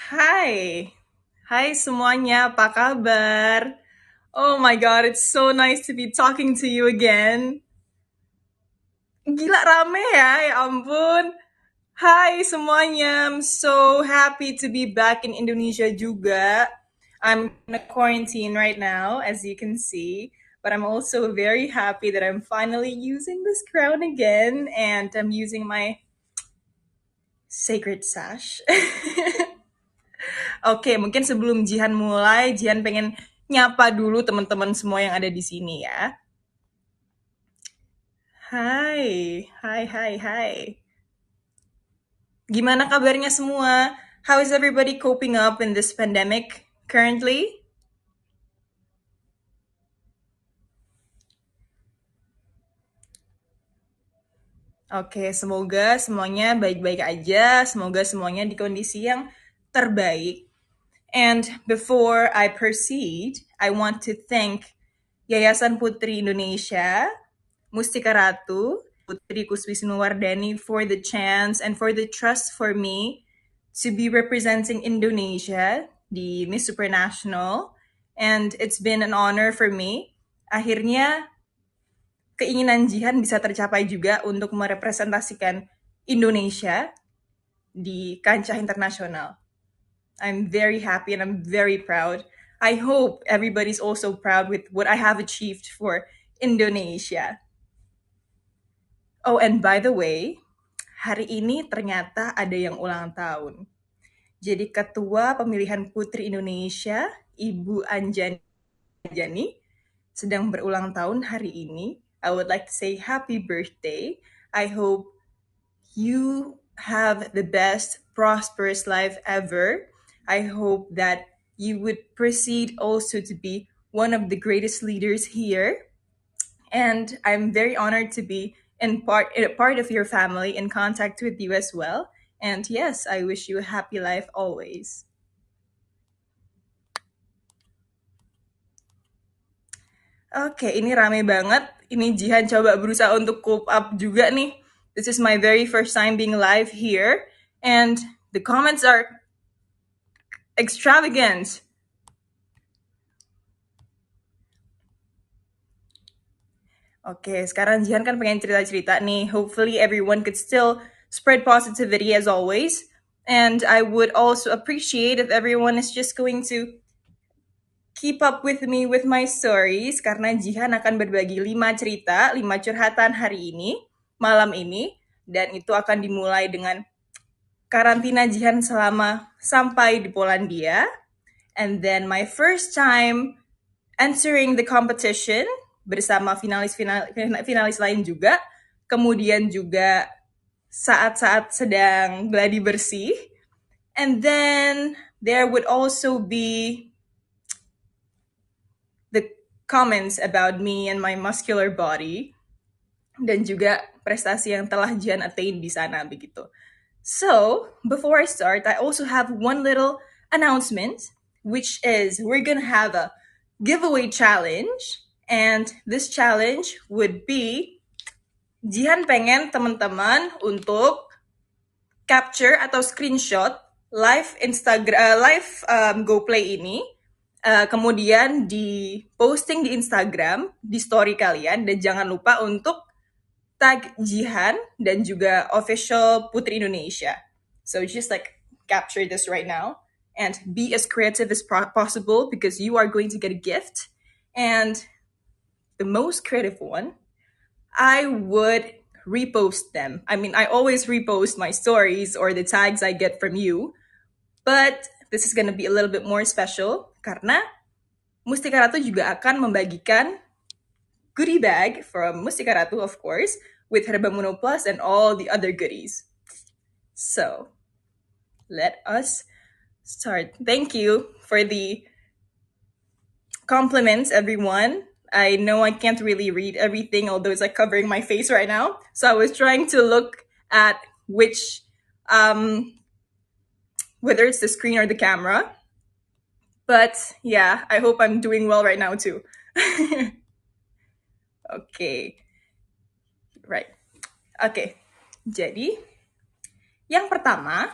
Hai, hai semuanya, apa kabar? Oh my god, it's so nice to be talking to you again. Gila rame ya, ya ampun. Hai semuanya, I'm so happy to be back in Indonesia juga. I'm in a quarantine right now, as you can see, but I'm also very happy that I'm finally using this crown again, and I'm using my sacred sash. Oke, mungkin sebelum Jihan mulai, Jihan pengen nyapa dulu teman-teman semua yang ada di sini ya. Hai, hai, hai, hai. Gimana kabarnya semua? How is everybody coping up in this pandemic currently? Oke, semoga semuanya baik-baik aja. Semoga semuanya di kondisi yang terbaik. And before I proceed, I want to thank Yayasan Putri Indonesia, Mustika Ratu, Putri Kuswisnuwardani for the chance and for the trust for me to be representing Indonesia di Miss Supranational. And it's been an honor for me. Akhirnya keinginan Jihan bisa tercapai juga untuk merepresentasikan Indonesia di kancah internasional. I'm very happy and I'm very proud. I hope everybody's also proud with what I have achieved for Indonesia. Oh, and by the way, hari ini ternyata ada yang ulang tahun. Jadi Ketua Pemilihan Putri Indonesia, Ibu Anjani sedang berulang tahun hari ini. I would like to say happy birthday. I hope you have the best, prosperous life ever. I hope that you would proceed also to be one of the greatest leaders here. And I'm very honored to be part of your family, in contact with you as well. And yes, I wish you a happy life always. Oke, ini rame banget. Ini Jihan coba berusaha untuk cope up juga nih. This is my very first time being live here. And the comments are extravagant. Oke, sekarang Jihan kan pengen cerita-cerita nih. Hopefully everyone could still spread positivity as always. And I would also appreciate if everyone is just going to keep up with me with my stories, karena Jihan akan berbagi 5 cerita, 5 curhatan hari ini, malam ini, dan itu akan dimulai dengan karantina Jihan selama sampai di Polandia, and then my first time entering the competition bersama finalis lain juga, kemudian juga saat-saat sedang gladi bersih, and then there would also be the comments about me and my muscular body, dan juga prestasi yang telah Jihan attain di sana begitu. So, before I start, I also have one little announcement, which is we're gonna have a giveaway challenge, and this challenge would be Jihan pengen teman-teman untuk capture atau screenshot live Instagram GoPlay ini, kemudian di posting di Instagram di story kalian, dan jangan lupa untuk tag Jihan dan juga official Putri Indonesia. So just like capture this right now and be as creative as possible, because you are going to get a gift. And the most creative one, I would repost them. I mean, I always repost my stories or the tags I get from you, but this is going to be a little bit more special karena Mustika Ratu juga akan membagikan goodie bag from Mustika Ratu, of course, with Herbamuno Plus and all the other goodies. So, let us start. Thank you for the compliments, everyone. I know I can't really read everything, although it's like covering my face right now. So I was trying to look at which, whether it's the screen or the camera. But yeah, I hope I'm doing well right now too. Okay. Right. Okay. Jadi, yang pertama,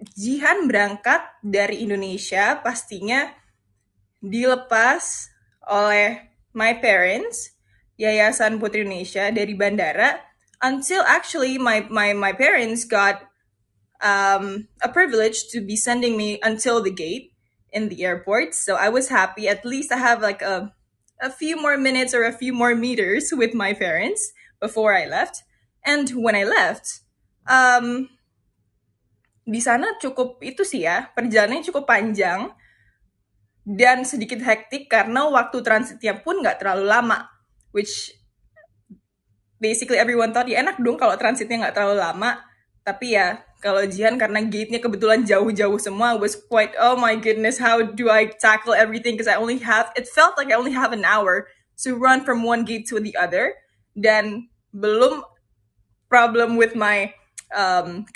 Jihan berangkat dari Indonesia pastinya dilepas oleh my parents, Yayasan Putri Indonesia dari bandara, until actually my parents got a privilege to be sending me until the gate in the airport. So I was happy. At least I have like a few more minutes or a few more meters with my parents before I left. And when I left, um, di sana cukup itu sih ya, perjalanannya cukup panjang dan sedikit hektik karena waktu transitnya pun nggak terlalu lama, which basically everyone thought ya enak dong kalau transitnya nggak terlalu lama. Tapi ya kalau Jihan karena gate-nya kebetulan jauh-jauh semua, was quite oh my goodness, how do I tackle everything? Because it felt like I only have an hour to run from one gate to the other, dan belum problem with my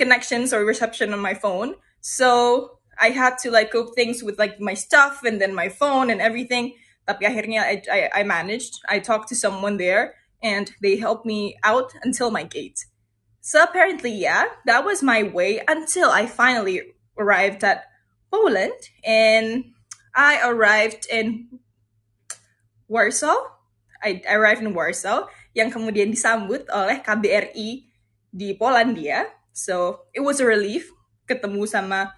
connections or reception on my phone. So I had to like cope things with like my stuff and then my phone and everything. Tapi akhirnya I managed. I talked to someone there and they helped me out until my gate. So apparently, yeah, that was my way until I finally arrived at Poland, and I arrived in Warsaw. I arrived in Warsaw, yang kemudian disambut oleh KBRI di Polandia. So it was a relief ketemu sama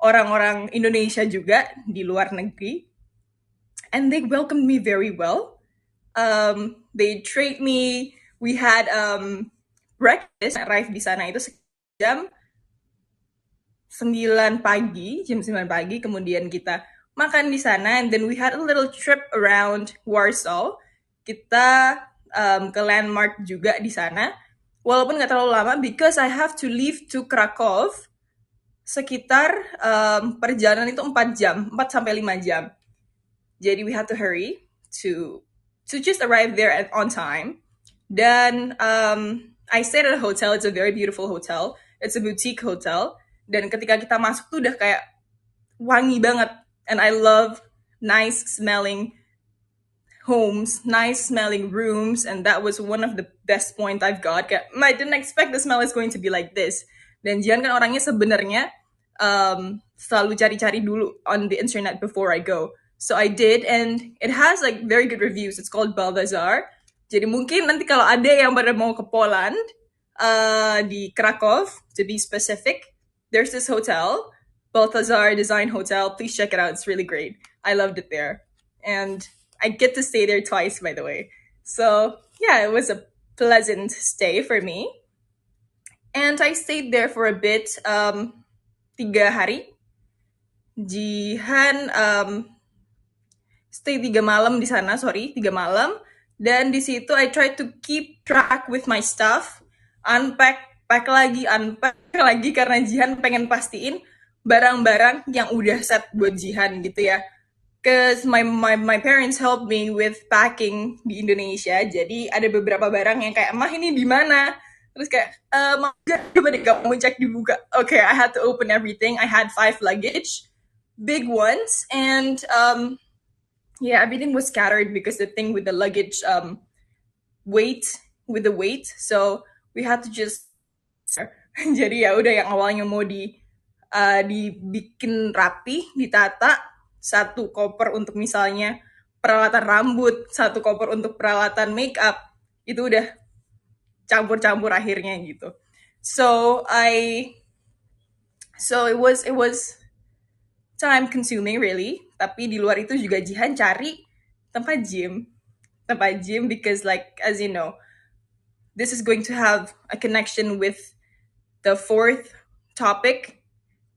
orang-orang Indonesia juga di luar negeri, and they welcomed me very well. They treat me. We had breakfast. Arrive di sana itu jam 9 pagi, kemudian kita makan di sana, and then we had a little trip around Warsaw. Kita ke landmark juga di sana, walaupun nggak terlalu lama because I have to leave to Krakow sekitar perjalanan itu 4 jam, 4 sampai 5 jam. Jadi we had to hurry to just arrive there on time. Dan I stayed at a hotel. It's a very beautiful hotel. It's a boutique hotel. Dan ketika kita masuk tuh udah kayak wangi banget. And I love nice smelling homes, nice smelling rooms, and that was one of the best point I've got. I didn't expect the smell is going to be like this. Dan Jian kan orangnya sebenarnya selalu cari-cari dulu on the internet before I go. So I did, and it has like very good reviews. It's called Balthazar. Jadi mungkin nanti kalau ada yang pada mau ke Poland, di Krakow, to be specific, there's this hotel, Balthazar Design Hotel. Please check it out. It's really great. I loved it there. And I get to stay there twice, by the way. So yeah, it was a pleasant stay for me. And I stayed there for a bit, 3 hari. Jihan stay 3 malam di sana, 3 malam. Dan di situ I tried to keep track with my stuff, unpack lagi karena Jihan pengen pastiin barang-barang yang udah set buat Jihan gitu ya. Cause my parents helped me with packing di Indonesia. Jadi ada beberapa barang yang kayak, "Mah, ini di mana?" Terus kayak, coba deh kamu cek dibuka. Okay, I had to open everything. I had 5 luggage, big ones, and yeah, everything was scattered because the thing with the luggage weight, so we had to just jadi ya udah, yang awalnya mau dibikin rapi, ditata, 1 koper untuk misalnya peralatan rambut, 1 koper untuk peralatan make up, itu udah campur-campur akhirnya gitu. So it was time consuming really. Tapi di luar itu juga Jihan cari tempat gym because like, as you know, this is going to have a connection with the 4th topic,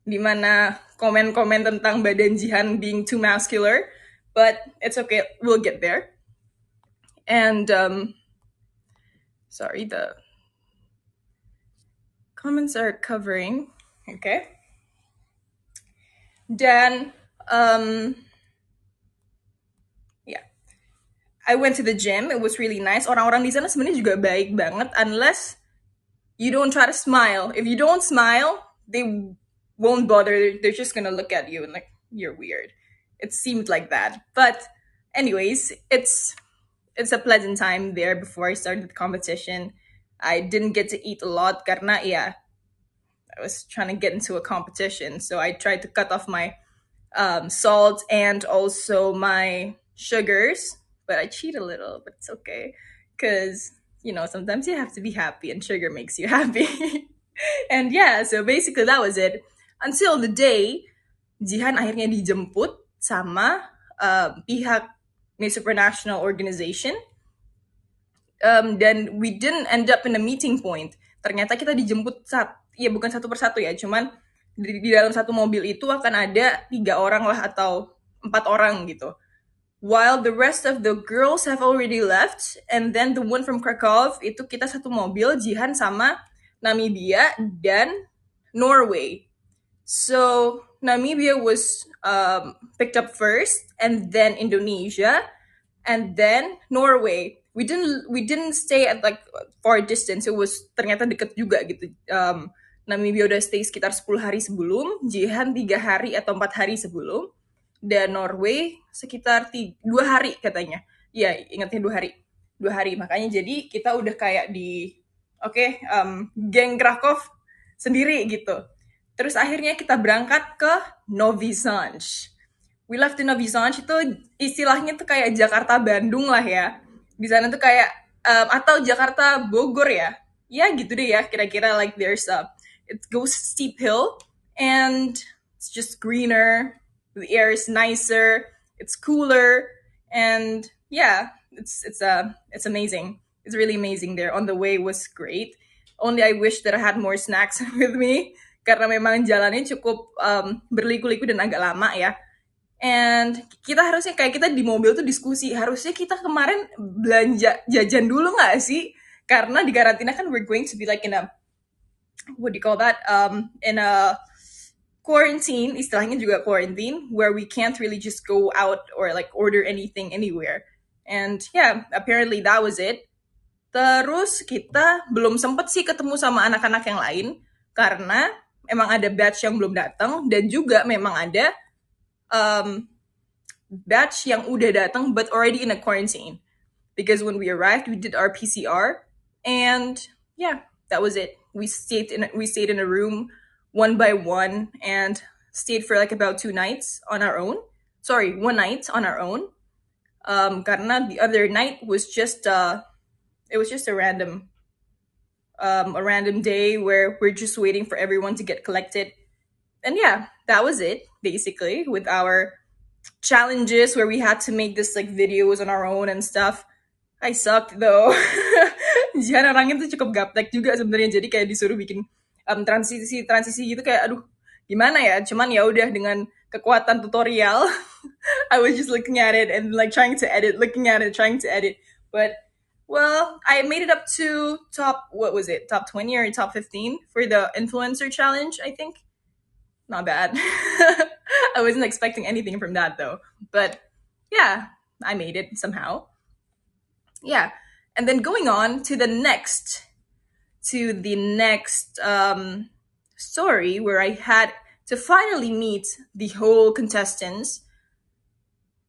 di mana komen-komen tentang badan Jihan being too muscular, but it's okay, we'll get there. And sorry, the comments are covering. Okay. Dan yeah, I went to the gym. It was really nice. Orang-orang di sana sebenarnya juga baik banget, unless you don't try to smile. If you don't smile, they won't bother. They're just gonna look at you and like, you're weird. It seemed like that. But anyways, it's a pleasant time there before I started the competition. I didn't get to eat a lot karena ya I was trying to get into a competition, so I tried to cut off my salt and also my sugars, but I cheat a little, but it's okay because sometimes you have to be happy and sugar makes you happy. And yeah, so basically that was it until the day Jihan akhirnya dijemput sama pihak Miss Supranational Organization, dan we didn't end up in a meeting point. Ternyata kita dijemput ya bukan satu persatu ya, cuman di dalam satu mobil itu akan ada 3 orang lah atau 4 orang gitu. While the rest of the girls have already left, and then the one from Krakow itu kita satu mobil, Jihan sama Namibia dan Norway. So Namibia was picked up first, and then Indonesia, and then Norway. We didn't stay at like far distance. It was ternyata deket juga gitu. Namibia udah stay sekitar 10 hari sebelum, Jihan 3 hari atau 4 hari sebelum, dan Norway sekitar 2 hari katanya. Iya, ingatnya 2 hari. 2 hari, makanya jadi kita udah kayak di geng Krakow sendiri gitu. Terus akhirnya kita berangkat ke Novi Sad. We left in Novi Sad, itu istilahnya tuh kayak Jakarta Bandung lah ya. Di sana tuh kayak atau Jakarta Bogor ya. Ya gitu deh ya, kira-kira like there's it goes steep hill and it's just greener. The air is nicer, it's cooler, and yeah, it's amazing. It's really amazing there. On the way was great. Only I wish that I had more snacks with me karena memang jalannya cukup berliku-liku dan agak lama ya. And kita harusnya kayak kita di mobil tuh diskusi, harusnya kita kemarin belanja jajan dulu nggak sih? Karena di karantina kan we're going to be like in a, what do you call that? In a quarantine, istilahnya juga quarantine, where we can't really just go out or like order anything anywhere. And yeah, apparently that was it. Terus kita belum sempet sih ketemu sama anak-anak yang lain karena emang ada batch yang belum datang dan juga memang ada batch yang udah datang but already in a quarantine. Because when we arrived, we did our PCR, and yeah, that was it. We stayed in a room one by one and stayed for like about 2 nights on our own. Sorry, 1 night on our own. Karena the other night was just it was just a random day where we're just waiting for everyone to get collected. And yeah, that was it basically with our challenges where we had to make this like videos on our own and stuff. I sucked though. Jihan orangnya tuh cukup gaptek juga sebenarnya, jadi kayak disuruh bikin transisi gitu kayak aduh gimana ya, cuman ya udah dengan kekuatan tutorial I was just looking at it and like trying to edit, but well, I made it up to top 20 or top 15 for the influencer challenge, I think. Not bad. I wasn't expecting anything from that though, but yeah, I made it somehow. Yeah, and then going on to the next story where I had to finally meet the whole contestants.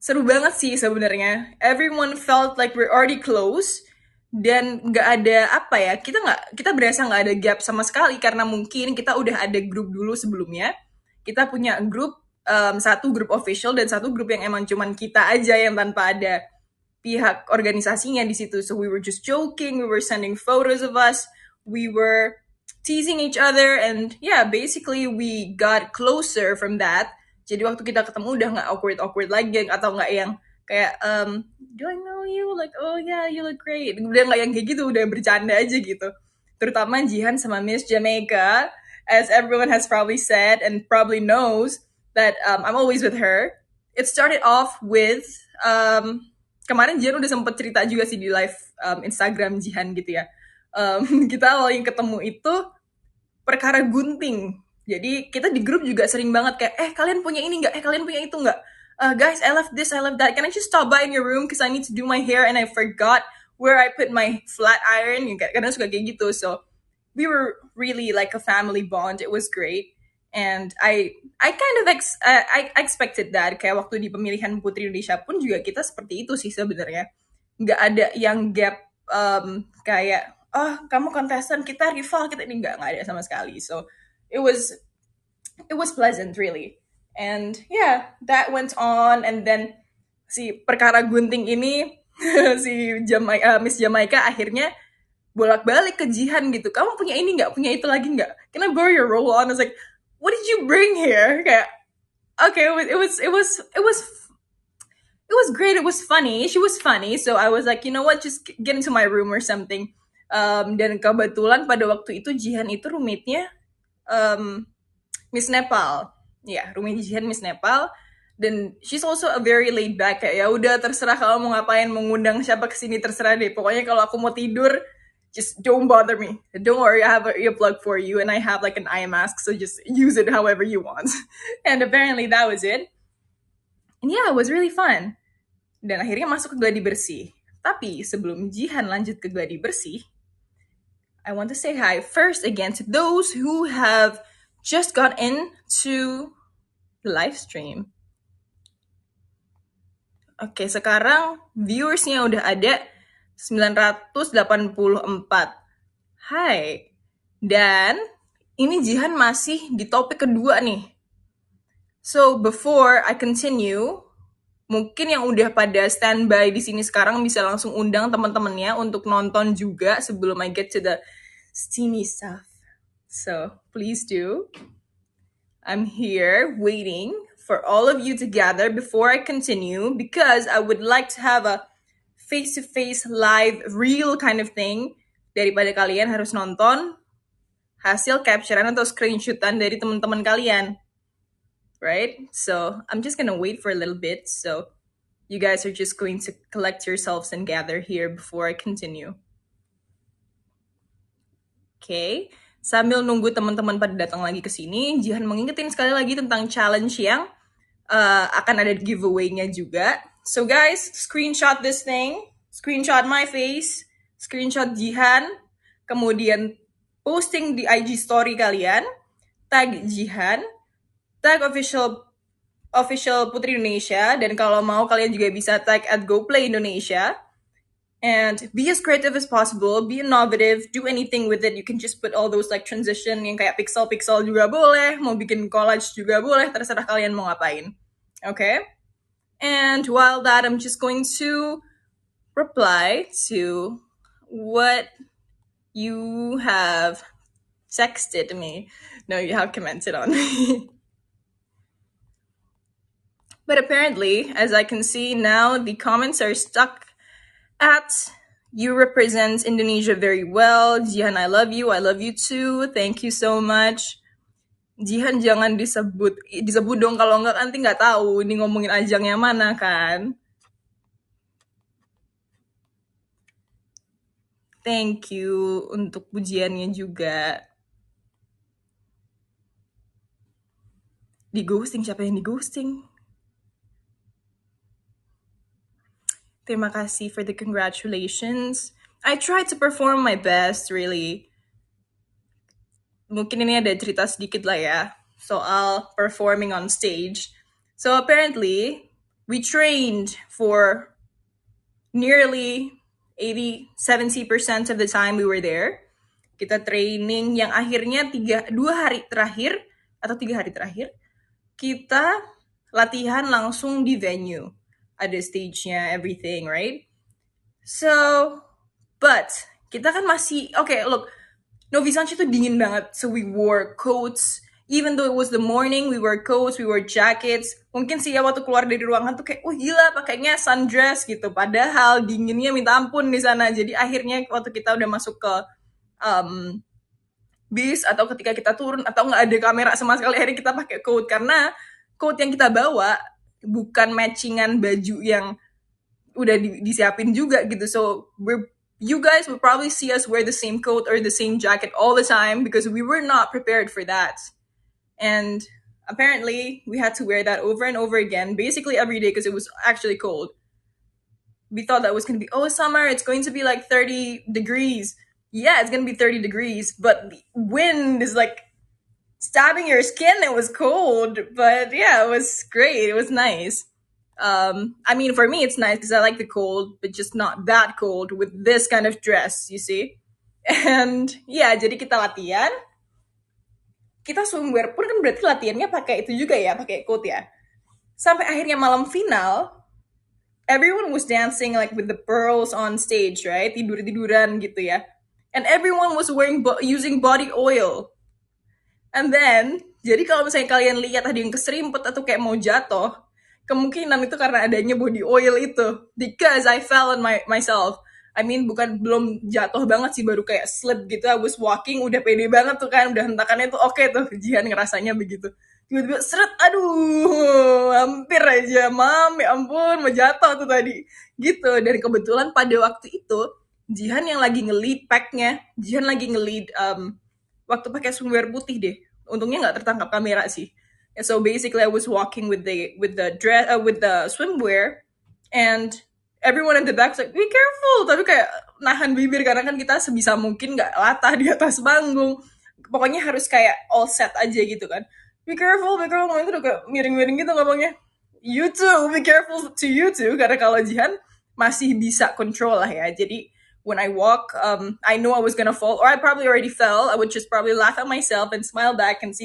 Seru banget sih sebenarnya. Everyone felt like we're already close dan nggak ada apa ya, kita berasa nggak ada gap sama sekali karena mungkin kita udah ada grup dulu sebelumnya. Kita punya grup, satu grup official dan satu grup yang emang cuman kita aja yang tanpa ada pihak organisasinya di situ. So we were just joking, we were sending photos of us, we were teasing each other, and yeah, basically we got closer from that. Jadi waktu kita ketemu udah nggak awkward lagi atau nggak yang kayak do I know you, like oh yeah you look great, udah nggak yang kayak gitu, udah bercanda aja gitu. Terutama Jihan sama Miss Jamaica, as everyone has probably said and probably knows that I'm always with her. It started off with kemarin Jihan udah sempet cerita juga sih di live Instagram Jihan gitu ya. Kita awal yang ketemu itu perkara gunting. Jadi kita di grup juga sering banget kayak, kalian punya ini nggak? Kalian punya itu nggak? Guys, I left this, I left that. Can I just stop by in your room because I need to do my hair and I forgot where I put my flat iron? Kadang suka kayak gitu. So we were really like a family bond. It was great. And I kind of I expected that. Kayak waktu di pemilihan Putri Indonesia pun juga kita seperti itu sih sebenarnya. Nggak ada yang gap kayak, oh kamu kontestan, kita rival, kita ini nggak ada sama sekali. So it was it was pleasant really. And yeah, that went on. And then si perkara gunting ini si Miss Jamaica akhirnya bolak-balik ke Jihan gitu. Kamu punya ini nggak? Punya itu lagi nggak? Can I borrow your roll on? I was like, what did you bring here? Kayak, okay, it was great. It was funny. She was funny. So I was like, you know what? Just get into my room or something. Dan kebetulan pada waktu itu Jihan itu roommate-nya um, Miss Nepal. Ya, roommate Jihan Miss Nepal. Dan she's also a very laid back, kayak ya udah terserah kalau mau ngapain, mau ngundang siapa kesini terserah deh. Pokoknya kalau aku mau tidur, just don't bother me. Don't worry, I have an earplug for you and I have like an eye mask, so just use it however you want. And apparently that was it. And yeah, it was really fun. Dan akhirnya masuk ke gladi bersih. Tapi sebelum Jihan lanjut ke gladi bersih, I want to say hi first again to those who have just got into the live stream. Oke, sekarang viewersnya udah ada 984. Hai. Dan ini Jihan masih di topik kedua nih. So before I continue, mungkin yang udah pada standby di sini sekarang bisa langsung undang teman-temannya untuk nonton juga sebelum I get to the steamy stuff. So please do. I'm here waiting for all of you to gather before I continue because I would like to have a face-to-face live real kind of thing daripada kalian harus nonton hasil capturean atau screenshotan dari teman-teman kalian. Right? So I'm just gonna wait for a little bit. So you guys are just going to collect yourselves and gather here before I continue. Okay. Sambil nunggu teman-teman pada datang lagi ke sini, Jihan mengingetin sekali lagi tentang challenge yang akan ada giveaway-nya juga. So guys, screenshot this thing, screenshot my face, screenshot Jihan, kemudian posting di IG story kalian, tag Jihan, tag official Putri Indonesia, dan kalau mau kalian juga bisa tag at GoPlay Indonesia. And be as creative as possible, be innovative, do anything with it. You can just put all those like transition yang kayak pixel-pixel juga boleh, mau bikin collage juga boleh, terserah kalian mau ngapain. Okay? And while that, I'm just going to reply to what you have texted me. No, you have commented on me. But apparently, as I can see now, the comments are stuck at you represent Indonesia very well. Jihan, I love you. I love you too. Thank you so much. Jihan jangan disebut dong, kalau enggak nanti nggak tahu ini ngomongin ajang yang mana kan. Thank you untuk pujiannya juga. Di ghosting, siapa yang di ghosting? Terima kasih for the congratulations. I tried to perform my best, really. Mungkin ini ada cerita sedikit lah ya, soal performing on stage. So apparently, we trained for nearly 70% of the time we were there. Kita training yang akhirnya 3 hari terakhir, kita latihan langsung di venue. Ada stage-nya, everything, right? So, but kita kan masih, okay, look, Novi Sanchi tuh dingin banget, so we wore coats. Even though it was the morning, we wore coats, we wore jackets. Mungkin sih ya waktu keluar dari ruangan tuh kayak, gila pakainya sundress gitu. Padahal dinginnya minta ampun di sana. Jadi akhirnya waktu kita udah masuk ke bis atau ketika kita turun atau nggak ada kamera sama sekali, akhirnya kita pakai coat karena coat yang kita bawa bukan matchingan baju yang udah disiapin juga gitu. So you guys will probably see us wear the same coat or the same jacket all the time because we were not prepared for that. And apparently we had to wear that over and over again, basically every day because it was actually cold. We thought that was going to be, summer, it's going to be like 30 degrees. Yeah, it's going to be 30 degrees, but the wind is like stabbing your skin. It was cold, but yeah, it was great. It was nice. I mean, for me, it's nice because I like the cold, but just not that cold with this kind of dress, you see? And yeah, jadi kita latihan. kita swimwear pun kan berarti latihannya pakai itu juga ya, pakai coat ya. Sampai akhirnya malam final, everyone was dancing like with the pearls on stage, right? Tidur-tiduran gitu ya. And everyone was using body oil. And then, jadi kalau misalnya kalian lihat ada yang keserimpet atau kayak mau jatuh, kemungkinan itu karena adanya body oil itu. Because I fell on myself. I mean, bukan belum jatuh banget sih, baru kayak slip gitu. I was walking, udah pede banget tuh kan, udah hentakannya tuh oke tuh, Jihan ngerasanya begitu. Tiba-tiba seret, aduh, hampir aja, mam, ya ampun, mau jatuh tuh tadi. Gitu, dan kebetulan pada waktu itu, Jihan yang lagi nge-lead pack-nya, Jihan lagi nge-lead waktu pakai swimwear putih deh. Untungnya nggak tertangkap kamera sih. And so basically I was walking with the dress with the swimwear, and everyone in the back was like be careful, tapi kayak nahan bibir karena kan kita sebisa mungkin nggak latah di atas panggung. Pokoknya harus kayak all set aja gitu kan. Be careful, itu udah kayak miring-miring gitu ngomongnya. You too, be careful to you too, karena kalau Jihan masih bisa control lah ya. Jadi when I walk, I know I was gonna fall, or I probably already fell. I would just probably laugh at myself and smile back and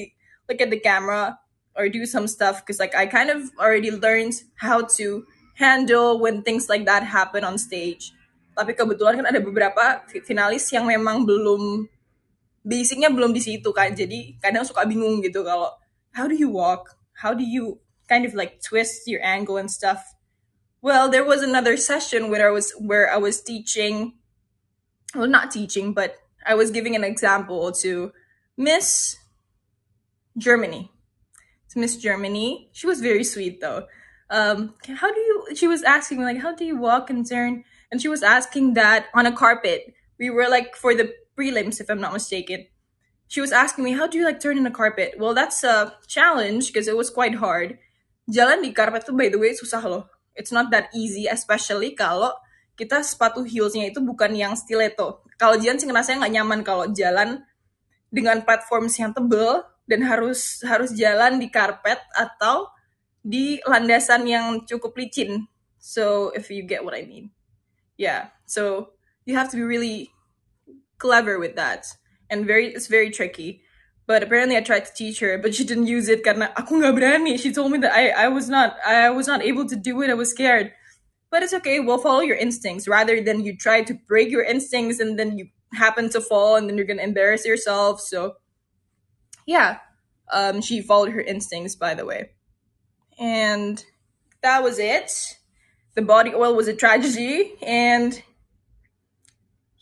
look at the camera, or do some stuff because like I kind of already learned how to handle when things like that happen on stage. Tapi kebetulan kan ada beberapa finalis yang memang belum basicnya belum di situ kan, jadi kadang suka bingung gitu kalau how do you walk, how do you kind of like twist your angle and stuff. Well, there was another session where I was teaching, well, not teaching, but I was giving an example to Miss Germany. To Miss Germany, she was very sweet though. How do you? She was asking me like, how do you walk and turn? And she was asking that on a carpet. We were like for the prelims, if I'm not mistaken. She was asking me, how do you like turn in a carpet? Well, that's a challenge because it was quite hard. Jalan di karpet tuh by the way susah loh. It's not that easy, especially kalau kita sepatu heelsnya itu bukan yang stiletto. Kalau Jian sih ngerasanya nggak nyaman kalau jalan dengan platform yang tebel dan harus harus jalan di karpet atau di landasan yang cukup licin. So if you get what I mean, yeah. So you have to be really clever with that, and it's very tricky. But apparently, I tried to teach her, but she didn't use it karena aku nggak berani. She told me that I was not able to do it. I was scared. But it's okay. We'll follow your instincts rather than you try to break your instincts and then you happen to fall and then you're gonna embarrass yourself. So yeah, she followed her instincts, by the way, and that was it. The body oil was a tragedy, and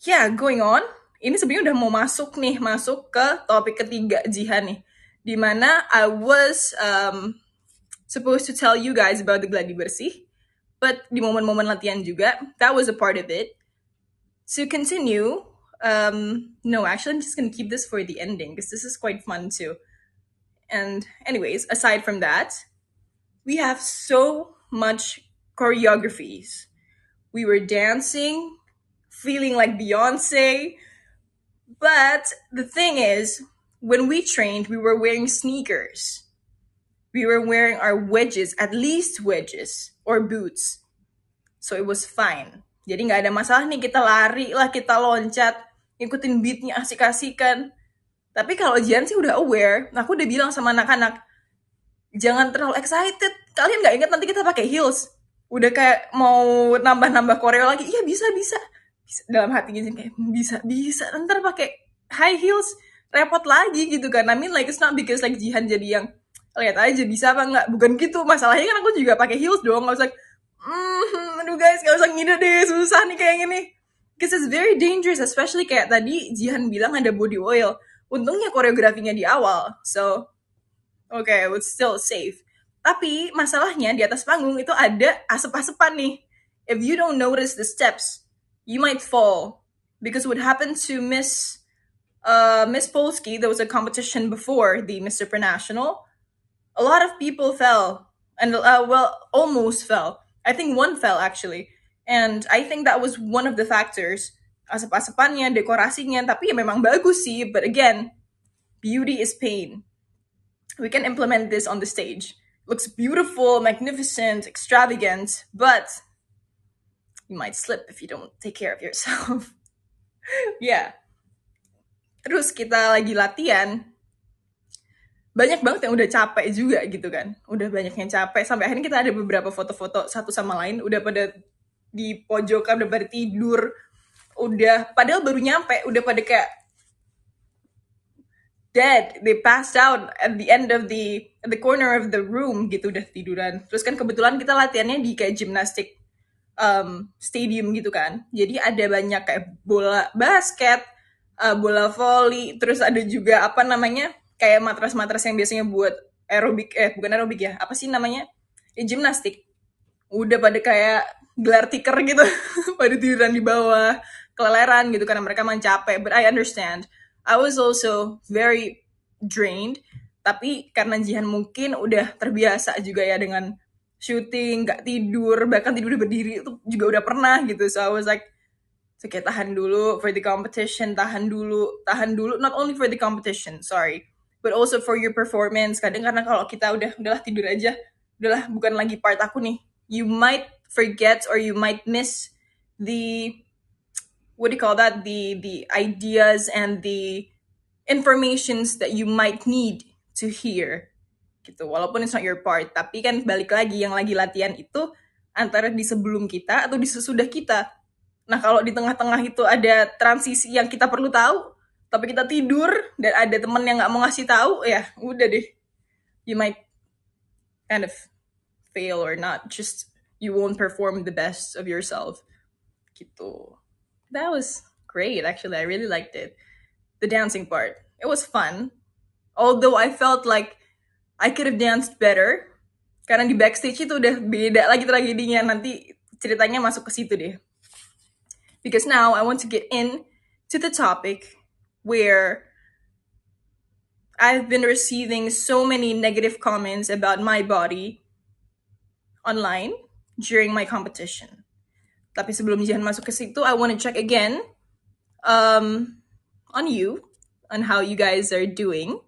yeah, going on. Ini sebenarnya udah mau masuk ke topik ketiga Jihan nih, dimana I was supposed to tell you guys about the gladi bersih, but di momen-momen latihan juga, that was a part of it. To continue, no, actually, I'm just gonna keep this for the ending because this is quite fun too. And anyways, aside from that, we have so much choreographies. We were dancing, feeling like Beyonce. But the thing is, when we trained, we were wearing sneakers. We were wearing our wedges, at least wedges, or boots. So it was fine. Jadi nggak ada masalah nih, kita lari lah, kita loncat, ngikutin beatnya asik-asikan. Tapi kalau Jian sih udah aware, aku udah bilang sama anak-anak, jangan terlalu excited. Kalian nggak ingat nanti kita pakai heels. Udah kayak mau nambah-nambah koreo lagi. Iya bisa. Dalam hati gini kayak bisa. Ntar pakai high heels repot lagi gitu kan. I mean like it's not because like Jihan jadi yang lihat aja bisa apa nggak. Bukan gitu. Masalahnya kan aku juga pakai heels dong. Nggak usah aduh guys nggak usah ngide deh. Susah nih kayak gini. Because it's very dangerous. Especially kayak tadi Jihan bilang ada body oil. Untungnya koreografinya di awal. So okay, it's still safe. Tapi masalahnya di atas panggung itu ada asap-asapan nih. If you don't notice the steps, you might fall. Because what happened to Miss Polsky, there was a competition before the Miss Supranational. A lot of people fell, and well, almost fell. I think one fell actually, and I think that was one of the factors. Asap-asapannya, dekorasinya, tapi ya memang bagus sih. But again, beauty is pain. We can implement this on the stage. Looks beautiful, magnificent, extravagant, but you might slip if you don't take care of yourself. Yeah. Terus kita lagi latihan. banyak banget yang udah capek juga gitu kan. Udah banyak yang capek sampai akhirnya kita ada beberapa foto-foto satu sama lain udah pada di pojokan, udah pada tidur, udah padahal baru nyampe udah pada kayak dead, they passed out at the end of the corner of the room gitu, udah tiduran. Terus kan kebetulan kita latihannya di kayak gymnastic stadium gitu kan, jadi ada banyak kayak bola basket, bola volley, terus ada juga apa namanya kayak matras-matras yang biasanya buat aerobik, bukan aerobik ya, apa sih namanya, gimnastik. Udah pada kayak gelar tikar gitu pada tiduran di bawah, keleleran gitu karena mereka emang capek. But I understand, I was also very drained, tapi karena Jihan mungkin udah terbiasa juga ya dengan syuting, nggak tidur, bahkan tidur berdiri itu juga udah pernah gitu. So I was like, okay, tahan dulu for the competition, tahan dulu, not only for the competition, sorry, but also for your performance. Kadang karena kalau kita udahlah tidur aja, udahlah bukan lagi part aku nih, you might forget or you might miss the, what do you call that, the ideas and the informations that you might need to hear gitu, walaupun it's not your part. Tapi kan balik lagi, yang lagi latihan itu antara di sebelum kita atau di sesudah kita. Nah kalau di tengah-tengah itu ada transisi yang kita perlu tahu tapi kita tidur dan ada temen yang nggak mau ngasih tahu, ya udah deh, you might kind of fail or not, just you won't perform the best of yourself gitu. That was great, actually. I really liked it. The dancing part, it was fun, although I felt like I could have danced better karena di backstage itu udah beda lagi tragedinya. Nanti ceritanya masuk ke situ deh, because now I want to get in to the topic where I've been receiving so many negative comments about my body online during my competition. Tapi sebelum Jihan masuk ke situ, I want to check again on you, on how you guys are doing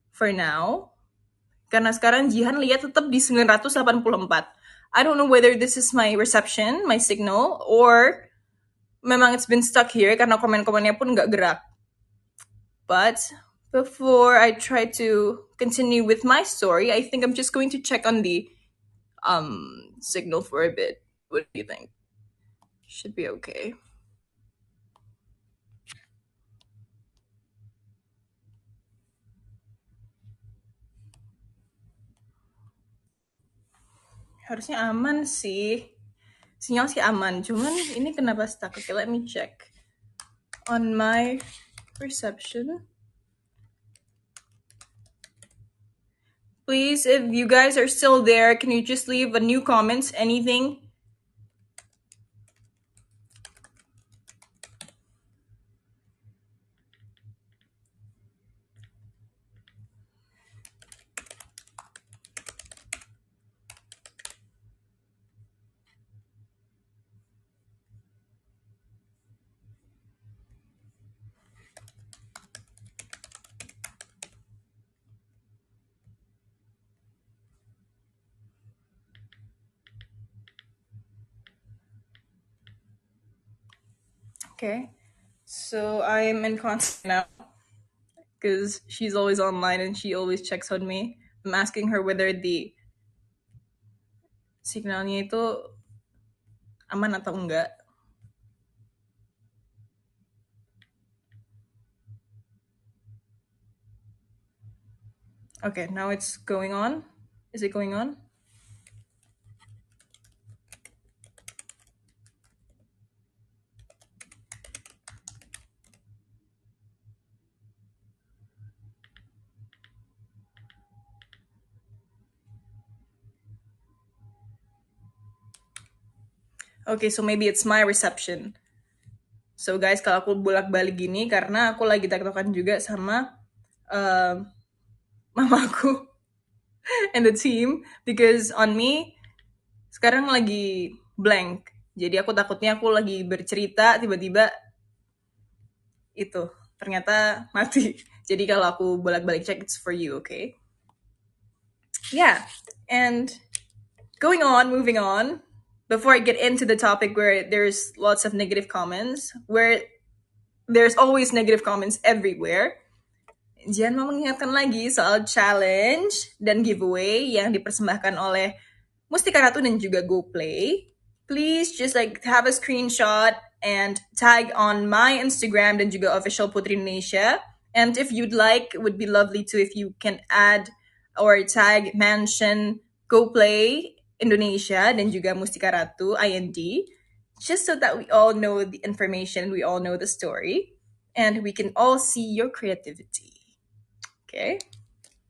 for now. Karena sekarang Jihan lihat tetap di 984. I don't know whether this is my reception, my signal, or memang it's been stuck here karena komen-komennya pun nggak gerak. But before I try to continue with my story, I think I'm just going to check on the signal for a bit. What do you think? Should be okay. Harusnya aman sih. Sinyal sih aman, cuman ini kenapa stuck? Okay, let me check on my reception. Please, if you guys are still there, can you just leave a new comment, anything? Okay, so I'm in contact now because she's always online and she always checks on me. I'm asking her whether the signalnya itu aman atau enggak. Okay, now it's going on. Is it going on? Okay, so maybe it's my reception. So guys, kalau aku bolak-balik gini karena aku lagi tektokan juga sama mamaku and the team, because on me sekarang lagi blank. Jadi aku takutnya aku lagi bercerita tiba-tiba itu ternyata mati. Jadi kalau aku bolak-balik cek, it's for you, okay? Yeah, and moving on. Before I get into the topic where there's lots of negative comments, where there's always negative comments everywhere, Jihan mau mengingatkan lagi soal challenge dan giveaway yang dipersembahkan oleh Mustika Ratu dan juga GoPlay. Please just like have a screenshot and tag on my Instagram dan juga official Putri Indonesia. And if you'd like, it would be lovely too if you can add or tag, mention GoPlay Indonesia dan juga Mustika Ratu IND, just so that we all know the information, we all know the story, and we can all see your creativity. Oke,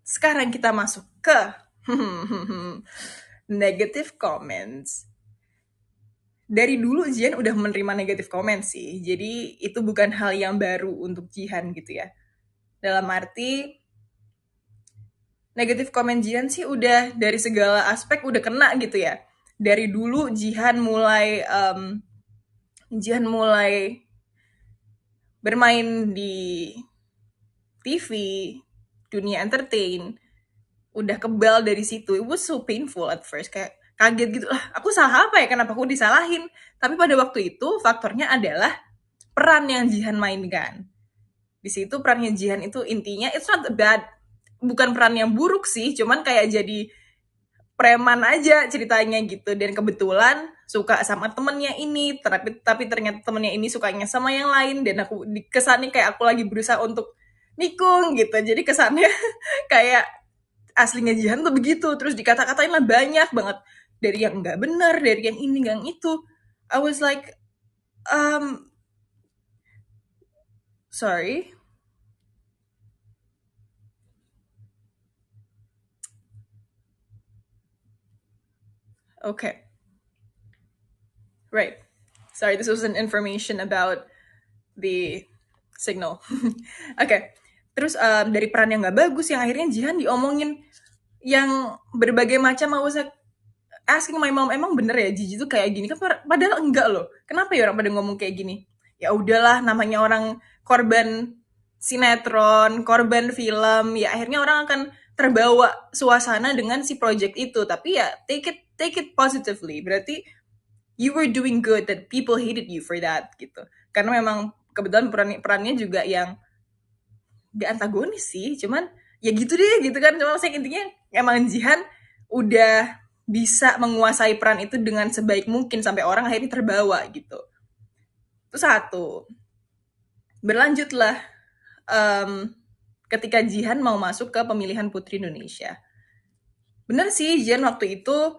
sekarang kita masuk ke negative comments. Dari dulu Jihan udah menerima negative comments sih, jadi itu bukan hal yang baru untuk Jihan gitu ya. Dalam arti negative comment Jihan sih udah dari segala aspek udah kena gitu ya. Dari dulu Jihan mulai bermain di TV, dunia entertain, udah kebal dari situ. It was so painful at first, kayak kaget gitu lah, aku salah apa ya, kenapa aku disalahin. Tapi pada waktu itu faktornya adalah peran yang Jihan mainkan. Di situ perannya Jihan itu intinya it's not bad, bukan peran yang buruk sih, cuman kayak jadi preman aja ceritanya gitu. Dan kebetulan suka sama temennya ini, tapi ternyata temennya ini sukanya sama yang lain, dan aku kesannya kayak aku lagi berusaha untuk nikung gitu. Jadi kesannya kayak aslinya Jihan tuh begitu, terus dikata-katain lah banyak banget, dari yang nggak benar, dari yang ini, yang itu. I was like, sorry. Okay. Right. Sorry, this was an information about the signal. Okay. Terus dari peran yang nggak bagus, yang akhirnya Jihan diomongin yang berbagai macam. I was like asking my mom, emang bener ya Jiji tuh kayak gini? Kan padahal enggak loh. Kenapa ya orang pada ngomong kayak gini? Ya udahlah, namanya orang korban sinetron, korban film, ya akhirnya orang akan terbawa suasana dengan si project itu. Tapi ya take it positively. Berarti you were doing good, that people hated you for that gitu. Karena memang kebetulan perannya juga yang gak antagonis sih, cuman ya gitu deh gitu kan. Cuma saya intinya emang Jihan udah bisa menguasai peran itu dengan sebaik mungkin sampai orang akhirnya terbawa gitu. Itu satu. Berlanjutlah ketika Jihan mau masuk ke pemilihan Putri Indonesia. Bener sih, Jihan waktu itu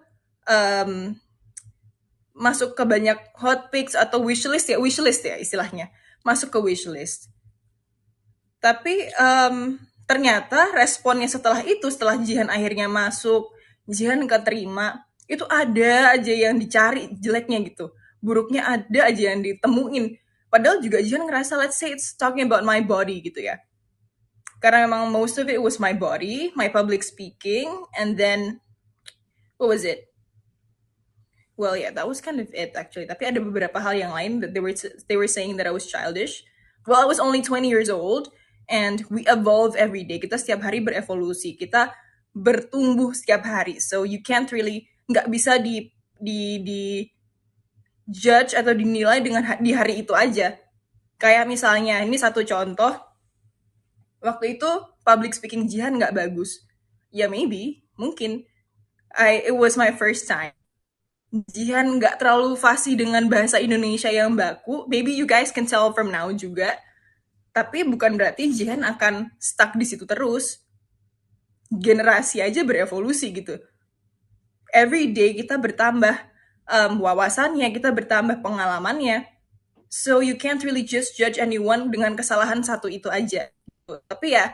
masuk ke banyak hot picks atau wishlist ya istilahnya. Masuk ke wishlist. Tapi ternyata responnya setelah itu, setelah Jihan akhirnya masuk, Jihan keterima, itu ada aja yang dicari jeleknya gitu. Buruknya ada aja yang ditemuin. Padahal juga Jihan ngerasa, let's say it's talking about my body gitu ya. Karena memang most of it was my body, my public speaking, and then, what was it? Well, yeah, that was kind of it actually. Tapi ada beberapa hal yang lain that they were saying that I was childish. Well, I was only 20 years old, and we evolve every day. Kita setiap hari berevolusi, kita bertumbuh setiap hari. So you can't really, nggak bisa di judge atau dinilai dengan di hari itu aja. Kayak misalnya, ini satu contoh, waktu itu public speaking Jihan nggak bagus. Ya maybe, mungkin. It was my first time. Jihan nggak terlalu fasih dengan bahasa Indonesia yang baku. Maybe you guys can tell from now juga. Tapi bukan berarti Jihan akan stuck di situ terus. Generasi aja berevolusi gitu. Every day kita bertambah wawasannya, kita bertambah pengalamannya. So you can't really just judge anyone dengan kesalahan satu itu aja. Tapi ya,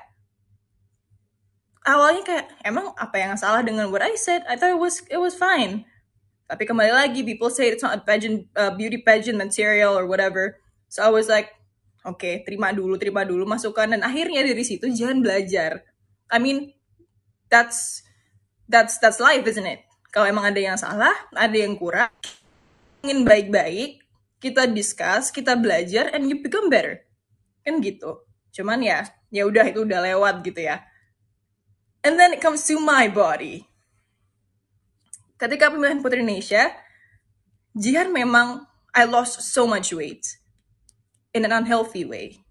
awalnya kayak, emang apa yang salah dengan what I said? I thought it was fine. Tapi kembali lagi, people say it's not a pageant, beauty pageant material or whatever. So I was like, okay, terima dulu masukan. Dan akhirnya dari situ Jihan belajar. I mean, that's life, isn't it? Kalau emang ada yang salah, ada yang kurang, ingin baik-baik, kita discuss, kita belajar, and you become better. Kan gitu. Cuman ya udah, itu udah lewat gitu ya. And then it comes to my body. Ketika pemilihan Putri Indonesia, Jihan memang, I lost so much weight in an unhealthy way.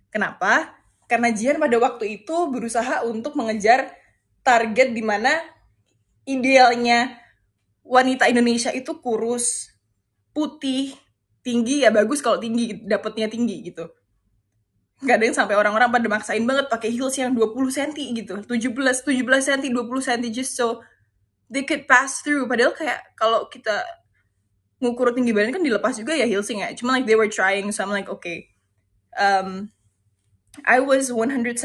Kenapa? Karena Jihan pada waktu itu berusaha untuk mengejar target di mana idealnya wanita Indonesia itu kurus, putih, tinggi, ya bagus kalau tinggi, dapetnya tinggi gitu. Kadang sampai orang-orang pada maksain banget pakai heels yang 20 cm gitu, 17 cm, 20 cm just so they could pass through. Padahal kayak kalau kita ngukur tinggi badan kan dilepas juga ya heelsnya. Cuma like they were trying, so I'm like okay. I was 173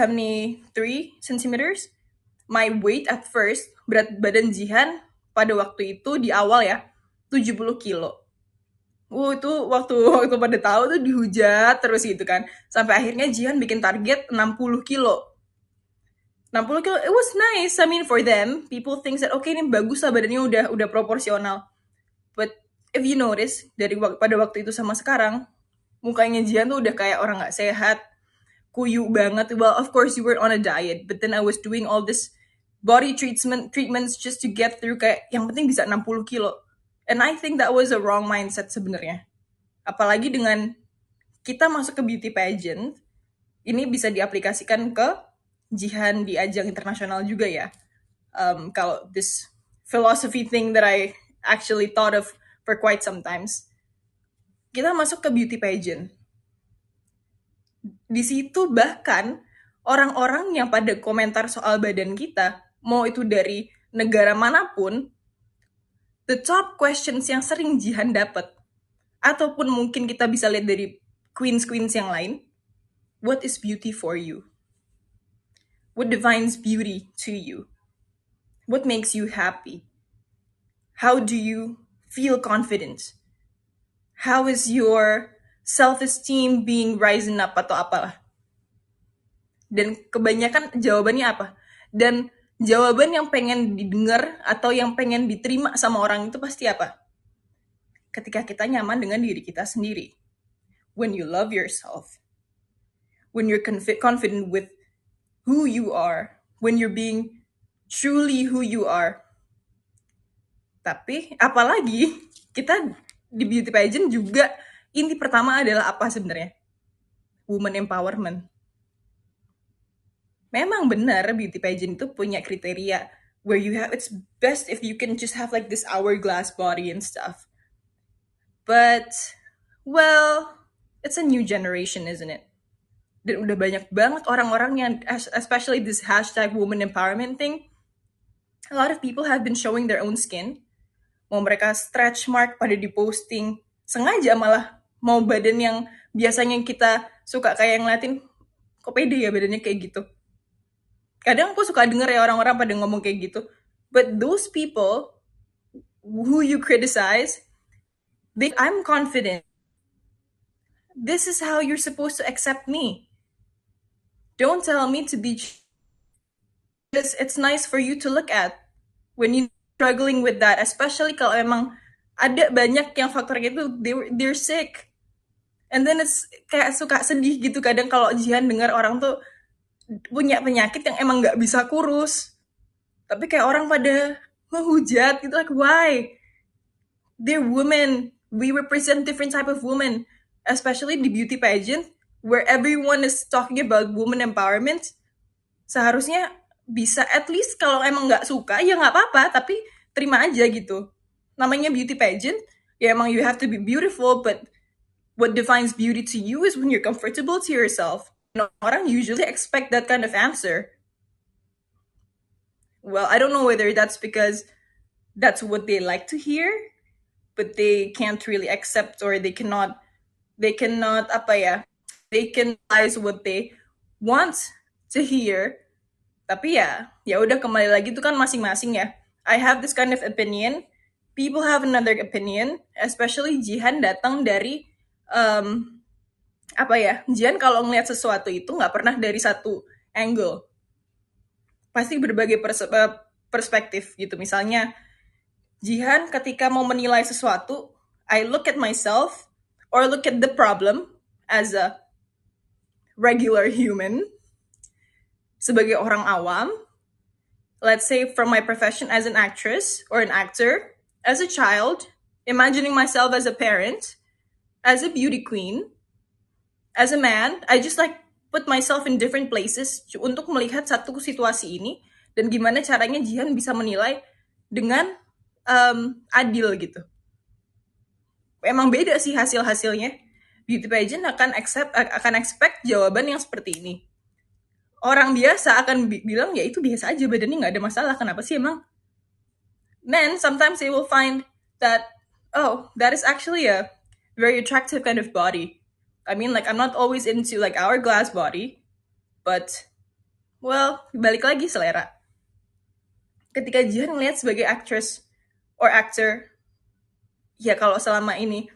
centimeters. My weight at first, berat badan Jihan pada waktu itu di awal ya 70 kilo. Itu waktu pada tahu tuh dihujat terus gitu kan. Sampai akhirnya Jihan bikin target 60 kilo. 60 kilo, it was nice. I mean for them, people think that okay ini bagus lah badannya udah proporsional. But if you notice pada waktu itu sama sekarang, mukanya Jihan tuh udah kayak orang nggak sehat, kuyu banget. Well, of course you were on a diet, but then I was doing all this body treatments just to get through kayak yang penting bisa 60 kilo. And I think that was a wrong mindset sebenarnya. Apalagi dengan kita masuk ke beauty pageant, ini bisa diaplikasikan ke Jihan di ajang internasional juga ya. Kalau this philosophy thing that I actually thought of for quite some times. Kita masuk ke beauty pageant. Di situ bahkan orang-orang yang pada komentar soal badan kita, mau itu dari negara manapun, the top questions yang sering Jihan dapat, ataupun mungkin kita bisa lihat dari queens-queens yang lain, what is beauty for you? What defines beauty to you? What makes you happy? How do you feel confident? How is your self-esteem being risen up atau apalah? Dan kebanyakan jawabannya apa? Dan jawaban yang pengen didengar atau yang pengen diterima sama orang itu pasti apa? Ketika kita nyaman dengan diri kita sendiri. When you love yourself. When you're confident with who you are, when you're being truly who you are. Tapi apalagi kita di beauty pageant juga inti pertama adalah apa sebenarnya? Woman empowerment. Memang benar beauty pageant itu punya kriteria where you have, it's best if you can just have like this hourglass body and stuff. But, well, it's a new generation, isn't it? Dan udah banyak banget orang-orang yang, especially this hashtag woman empowerment thing, a lot of people have been showing their own skin. Mau mereka stretch mark pada diposting, sengaja malah mau badan yang biasanya kita suka kayak ngeliatin, kok pede ya badannya kayak gitu. Kadang aku suka denger ya orang-orang pada ngomong kayak gitu. But those people who you criticize, I'm confident. This is how you're supposed to accept me. Don't tell me to be. It's nice for you to look at when you're struggling with that, especially kalau emang ada banyak yang faktor gitu, they're sick. And then it's kayak suka sedih gitu kadang kalau Jihan dengar orang tuh punya penyakit yang emang nggak bisa kurus. Tapi kayak orang pada menghujat gitu, like why? They're women. We represent different type of women, especially di beauty pageant where everyone is talking about woman empowerment. Seharusnya bisa at least kalau emang nggak suka ya nggak apa-apa, tapi terima aja gitu. Namanya beauty pageant, ya emang you have to be beautiful, but what defines beauty to you is when you're comfortable to yourself. And orang usually expect that kind of answer. Well, I don't know whether that's because that's what they like to hear, but they can't really accept or they cannot apa ya, they can realize what they want to hear. Tapi ya udah kembali lagi itu kan masing-masing ya. I have this kind of opinion, people have another opinion, especially Jihan datang dari apa ya, Jihan kalau ngelihat sesuatu itu nggak pernah dari satu angle, pasti berbagai perspektif gitu. Misalnya Jihan ketika mau menilai sesuatu, I look at myself or look at the problem as a regular human, sebagai orang awam, let's say from my profession as an actress or an actor, as a child, imagining myself as a parent, as a beauty queen, as a man, I just like put myself in different places untuk melihat satu situasi ini dan gimana caranya Jihan bisa menilai dengan adil gitu. Emang beda sih hasilnya. Beauty pageant akan expect jawaban yang seperti ini. Orang biasa akan bilang ya itu biasa aja, badannya nggak ada masalah. Kenapa sih emang? Then sometimes they will find that, oh, that is actually a very attractive kind of body. I mean, like, I'm not always into like hourglass body, but well, balik lagi selera. Ketika Jihan ngeliat sebagai actress or actor, ya kalau selama ini,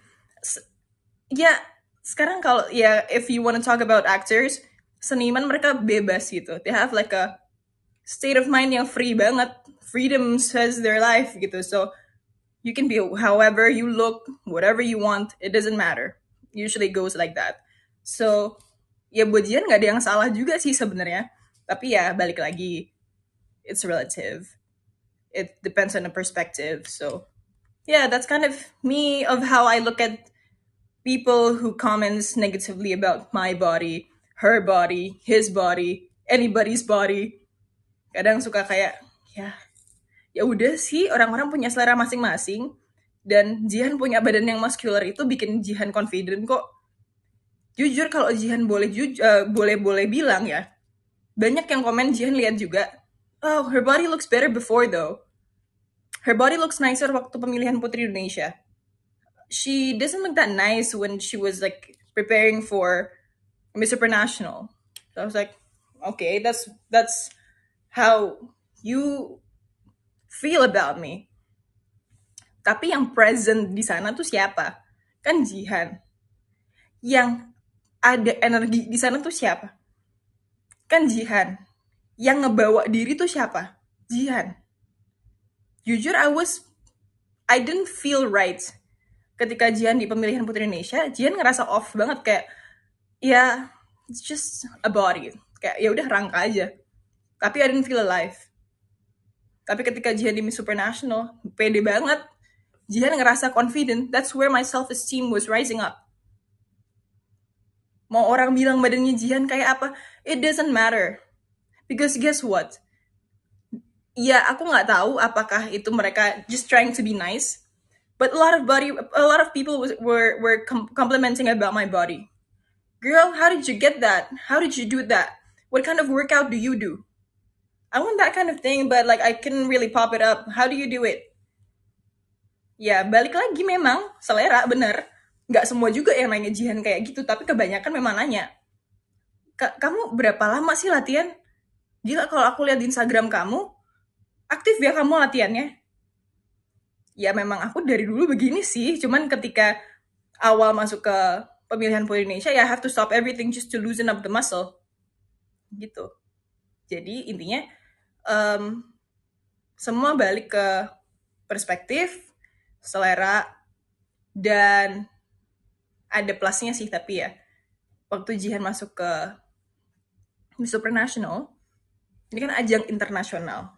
ya sekarang kalau ya if you want to talk about actors, seniman mereka bebas gitu. They have like a state of mind yang free banget. Freedom says their life gitu. So you can be however you look, whatever you want, it doesn't matter. Usually goes like that. So ya buat Jian nggak ada yang salah juga sih sebenarnya. Tapi ya balik lagi, it's relative. It depends on the perspective. So yeah, that's kind of me of how I look at people who comments negatively about my body, her body, his body, anybody's body. Kadang suka kayak ya udah sih, orang-orang punya selera masing-masing dan Jihan punya badan yang muscular itu bikin Jihan confident kok. Jujur kalau Jihan boleh bilang ya, banyak yang komen Jihan lihat juga, oh, her body looks better before though. Her body looks nicer waktu pemilihan Putri Indonesia. She doesn't look that nice when she was like preparing for Miss Supranational. So I was like, okay, that's how you feel about me. Tapi yang present di sana tuh siapa? Kan Jihan. Yang ada energi di sana tuh siapa? Kan Jihan. Yang ngebawa diri tuh siapa? Jihan. Jujur, I didn't feel right ketika Jihan di pemilihan Putri Indonesia. Jihan ngerasa off banget, kayak ya it's just a body, kayak ya udah rangka aja. Tapi I didn't feel alive. Tapi ketika Jihan di Miss Supranational, pede banget. Jihan ngerasa confident. That's where my self-esteem was rising up. Mau orang bilang badannya Jihan kayak apa, it doesn't matter. Because guess what? Ya, aku nggak tahu apakah itu mereka just trying to be nice. But a lot of people were complimenting about my body. Girl, how did you get that? How did you do that? What kind of workout do you do? I want that kind of thing, but like I couldn't really pop it up. How do you do it? Ya, balik lagi memang selera, bener. Nggak semua juga yang nanya Jihan kayak gitu, tapi kebanyakan memang nanya, kamu berapa lama sih latihan? Gila, kalau aku lihat di Instagram kamu, aktif ya kamu latihannya. Ya memang aku dari dulu begini sih, cuman ketika awal masuk ke pemilihan Putri Indonesia, ya I have to stop everything just to loosen up the muscle. Gitu. Jadi intinya, semua balik ke perspektif, selera, dan ada plusnya sih. Tapi ya waktu Jihan masuk ke Miss Supranational, ini kan ajang internasional,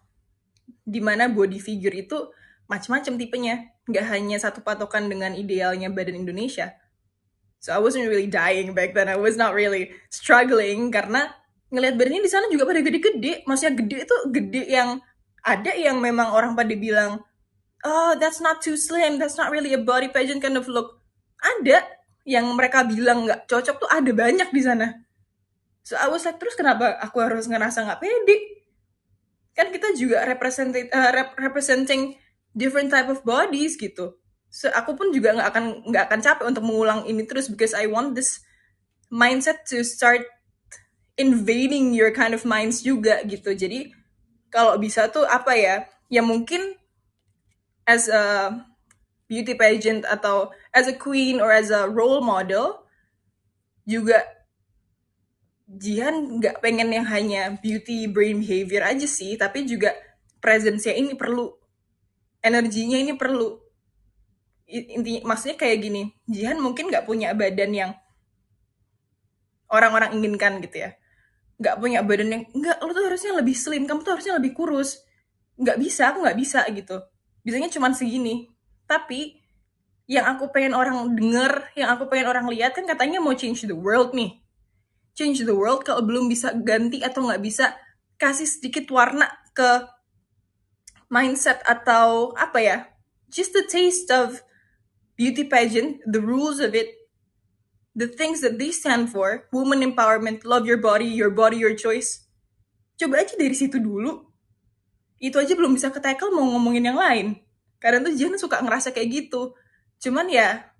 dimana body figure itu macam-macam tipenya, nggak hanya satu patokan dengan idealnya badan Indonesia. So I wasn't really dying back then. I was not really struggling karena ngelihat badannya di sana juga pada gede-gede. Maksudnya gede itu gede yang ada yang memang orang pada bilang, oh, that's not too slim, that's not really a body pageant kind of look. Ada yang mereka bilang nggak cocok tuh, ada banyak di sana. So I was like, terus kenapa aku harus ngerasa nggak pede? Kan kita juga representing different type of bodies gitu. So aku pun juga nggak akan capek untuk mengulang ini terus, because I want this mindset to start invading your kind of minds juga gitu. Jadi kalau bisa tuh apa ya? Ya mungkin as a beauty pageant atau as a queen or as a role model juga Jihan nggak pengen yang hanya beauty brain behavior aja sih, tapi juga presence-nya ini perlu, energinya ini perlu. Intinya maksudnya kayak gini, Jihan mungkin nggak punya badan yang orang-orang inginkan gitu ya, nggak punya badan yang nggak, lo tuh harusnya lebih slim, kamu tuh harusnya lebih kurus. Nggak bisa, aku nggak bisa gitu. Bisanya cuma segini. Tapi yang aku pengen orang denger, yang aku pengen orang lihat kan katanya mau change the world nih. change the world kalau belum bisa ganti atau nggak bisa kasih sedikit warna ke mindset atau apa ya, just the taste of beauty pageant, the rules of it, the things that they stand for, woman empowerment, love your body, your choice. Coba aja dari situ dulu. Itu aja belum bisa ke-tackle mau ngomongin yang lain. Kadang tuh Jihan suka ngerasa kayak gitu. Cuman ya,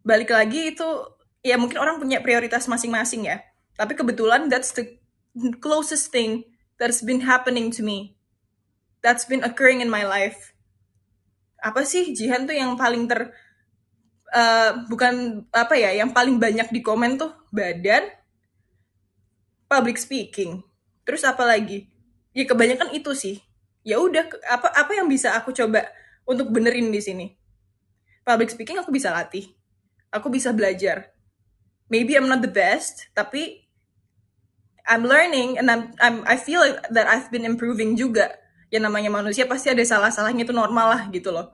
balik lagi itu, ya mungkin orang punya prioritas masing-masing ya. Tapi kebetulan that's the closest thing that's been happening to me. That's been occurring in my life. Apa sih Jihan tuh yang paling bukan apa ya, yang paling banyak di komen tuh badan, public speaking. Terus apa lagi? Ya kebanyakan itu sih. Ya udah, apa yang bisa aku coba untuk benerin di sini? Public speaking aku bisa latih. Aku bisa belajar. Maybe I'm not the best, tapi I'm learning and I feel that I've been improving juga. Ya namanya manusia pasti ada salah-salahnya, itu normal lah gitu loh.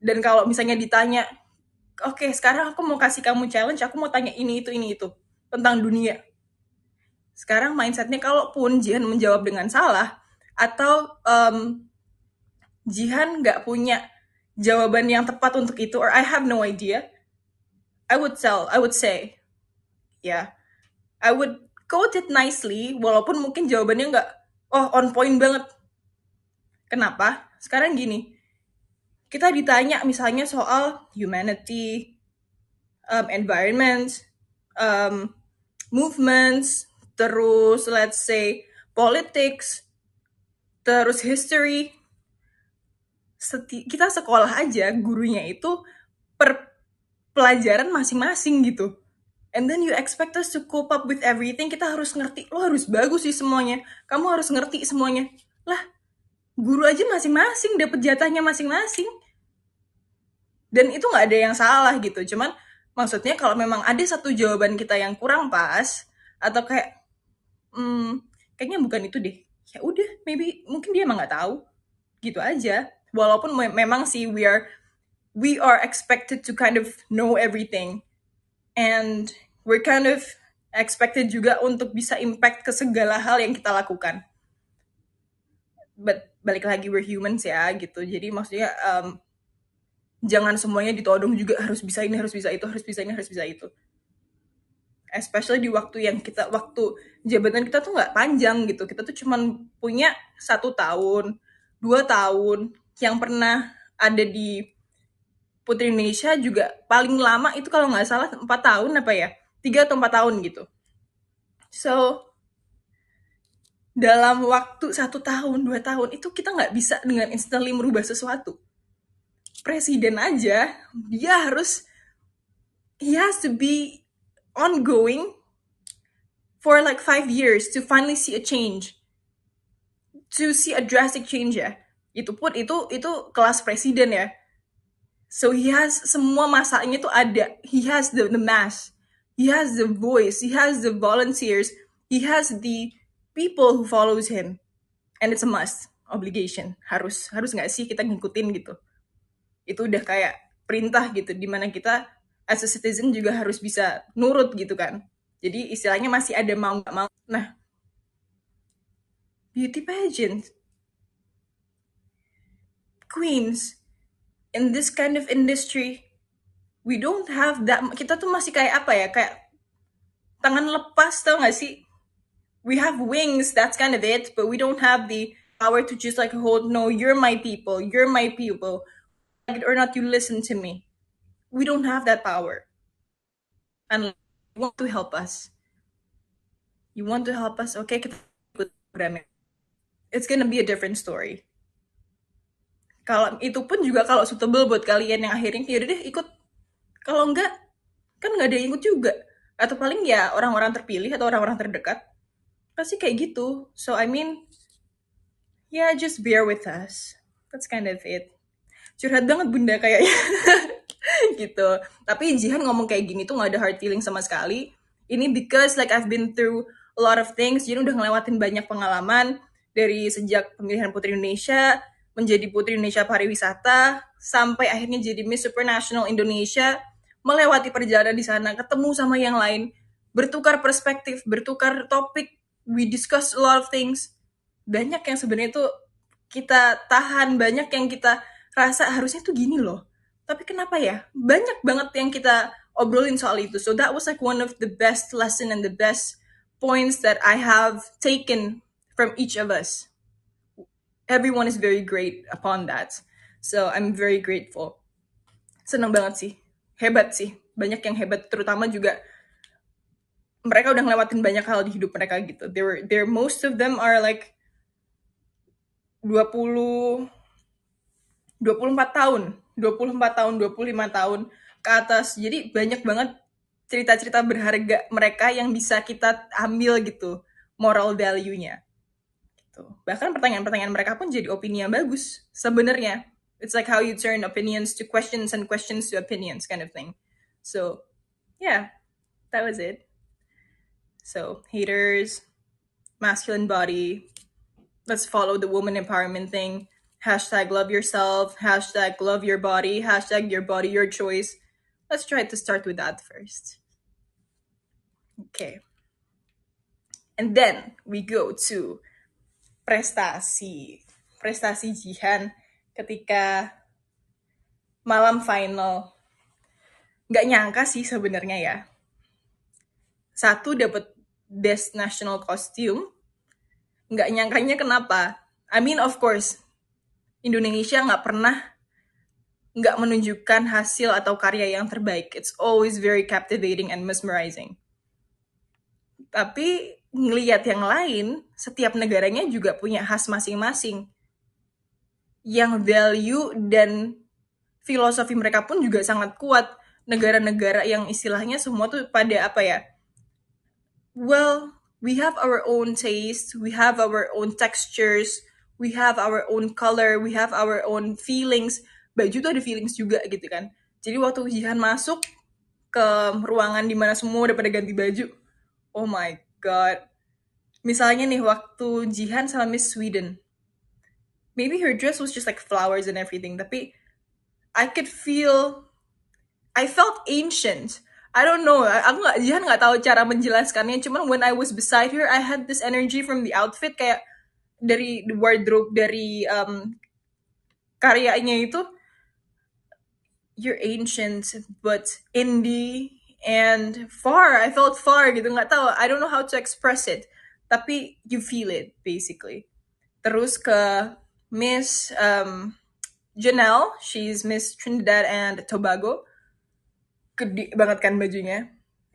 Dan kalau misalnya ditanya, oke, sekarang aku mau kasih kamu challenge, aku mau tanya ini itu tentang dunia. Sekarang mindsetnya, kalaupun Jihan menjawab dengan salah atau Jihan nggak punya jawaban yang tepat untuk itu, or I have no idea, I would say, yeah, I would quote it nicely, walaupun mungkin jawabannya nggak, on point banget. Kenapa? Sekarang gini, kita ditanya misalnya soal humanity, environment, movements, terus let's say politics, terus history. Kita sekolah aja, gurunya itu per pelajaran masing-masing gitu. And then you expect us to cope up with everything. Kita harus ngerti, lo harus bagus sih semuanya, kamu harus ngerti semuanya. Lah, guru aja masing-masing dapat jatahnya masing-masing. Dan itu nggak ada yang salah gitu. Cuman maksudnya kalau memang ada satu jawaban kita yang kurang pas, atau kayak kayaknya bukan itu deh, ya udah, maybe mungkin dia emang nggak tahu gitu aja. Walaupun memang sih we are expected to kind of know everything, and we're kind of expected juga untuk bisa impact ke segala hal yang kita lakukan. But balik lagi, we're humans ya gitu. Jadi maksudnya jangan semuanya ditodong juga harus bisa ini, harus bisa itu, harus bisa ini, harus bisa itu. Especially di waktu jabatan kita tuh nggak panjang gitu. Kita tuh cuman punya 1 tahun, 2 tahun. Yang pernah ada di Putri Indonesia juga paling lama itu kalau nggak salah 4 tahun apa ya, 3 atau 4 tahun gitu. So, dalam waktu 1 tahun, 2 tahun itu kita nggak bisa dengan instantly merubah sesuatu. Presiden aja, he has to be ongoing for like 5 years to finally see a change, to see a drastic change ya. Itu pun itu kelas presiden ya. So he has semua masanya tuh ada. He has the mass, he has the voice, he has the volunteers, he has the people who follows him, and it's a must, obligation. Harus nggak sih kita ngikutin gitu. Itu udah kayak perintah gitu, dimana kita as a citizen juga harus bisa nurut gitu kan. Jadi istilahnya masih ada mau nggak mau. Nah, beauty pageant, queens, in this kind of industry, we don't have that. Kita tuh masih kayak apa ya, kayak tangan lepas, tau gak sih? We have wings, that's kind of it, but we don't have the power to just like hold, no, you're my people, like it or not, you listen to me. We don't have that power. And you want to help us, okay, kita ikut programnya. It's gonna be a different story. Kalau itu pun juga kalau suitable buat kalian yang akhirnya yaudah deh ikut. Kalau enggak, kan nggak ada yang ikut juga. Atau paling ya orang-orang terpilih atau orang-orang terdekat. Pasti kayak gitu. So I mean, yeah, just bear with us. That's kind of it. Curhat banget bunda kayaknya. Gitu. Tapi Jihan ngomong kayak gini tuh nggak ada hard feeling sama sekali. Ini because like I've been through a lot of things. Jihan udah ngelewatin banyak pengalaman. Dari sejak pemilihan Putri Indonesia, menjadi Putri Indonesia Pariwisata, sampai akhirnya jadi Miss Supranational Indonesia, melewati perjalanan di sana, ketemu sama yang lain, bertukar perspektif, bertukar topik, we discuss a lot of things. Banyak yang sebenarnya tuh kita tahan, banyak yang kita rasa harusnya tuh gini loh. Tapi kenapa ya? Banyak banget yang kita obrolin soal itu. So that was like one of the best lesson and the best points that I have taken from each of us. Everyone is very great upon that. So I'm very grateful. Senang banget sih. Hebat sih. Banyak yang hebat, terutama juga mereka udah ngelewatin banyak hal di hidup mereka gitu. They're most of them are like 20 24 tahun, 24 tahun, 25 tahun ke atas. Jadi banyak banget cerita-cerita berharga mereka yang bisa kita ambil gitu, moral value-nya. Gitu. Bahkan pertanyaan-pertanyaan mereka pun jadi opini yang bagus sebenarnya. It's like how you turn opinions to questions and questions to opinions kind of thing. So, yeah, that was it. So, haters, masculine body, let's follow the woman empowerment thing. Hashtag love yourself, hashtag love your body, hashtag your body, your choice. Let's try to start with that first. Okay. And then we go to prestasi. Prestasi Jihan ketika malam final. Gak nyangka sih sebenarnya ya. Satu, dapat Best National Costume. Gak nyangkanya kenapa? I mean, of course, Indonesia gak pernah gak menunjukkan hasil atau karya yang terbaik. It's always very captivating and mesmerizing. Tapi ngelihat yang lain, setiap negaranya juga punya khas masing-masing. Yang value dan filosofi mereka pun juga sangat kuat. Negara-negara yang istilahnya semua tuh pada apa ya? Well, we have our own taste, we have our own textures, we have our own color, we have our own feelings. Baju tuh ada feelings juga gitu kan. Jadi waktu Jihan masuk ke ruangan dimana semua udah pada ganti baju, oh my god. Misalnya nih waktu Jihan sama Miss Sweden, maybe her dress was just like flowers and everything, tapi I felt ancient. I don't know. Jihan nggak tahu cara menjelaskannya. Cuman when I was beside her, I had this energy from the outfit, kayak dari the wardrobe, dari karyanya itu. You're ancient, but indie and far. I felt far gitu. Nggak tahu. I don't know how to express it. Tapi you feel it basically. Terus ke Miss Janelle, she's Miss Trinidad and Tobago. Gede banget kan bajunya.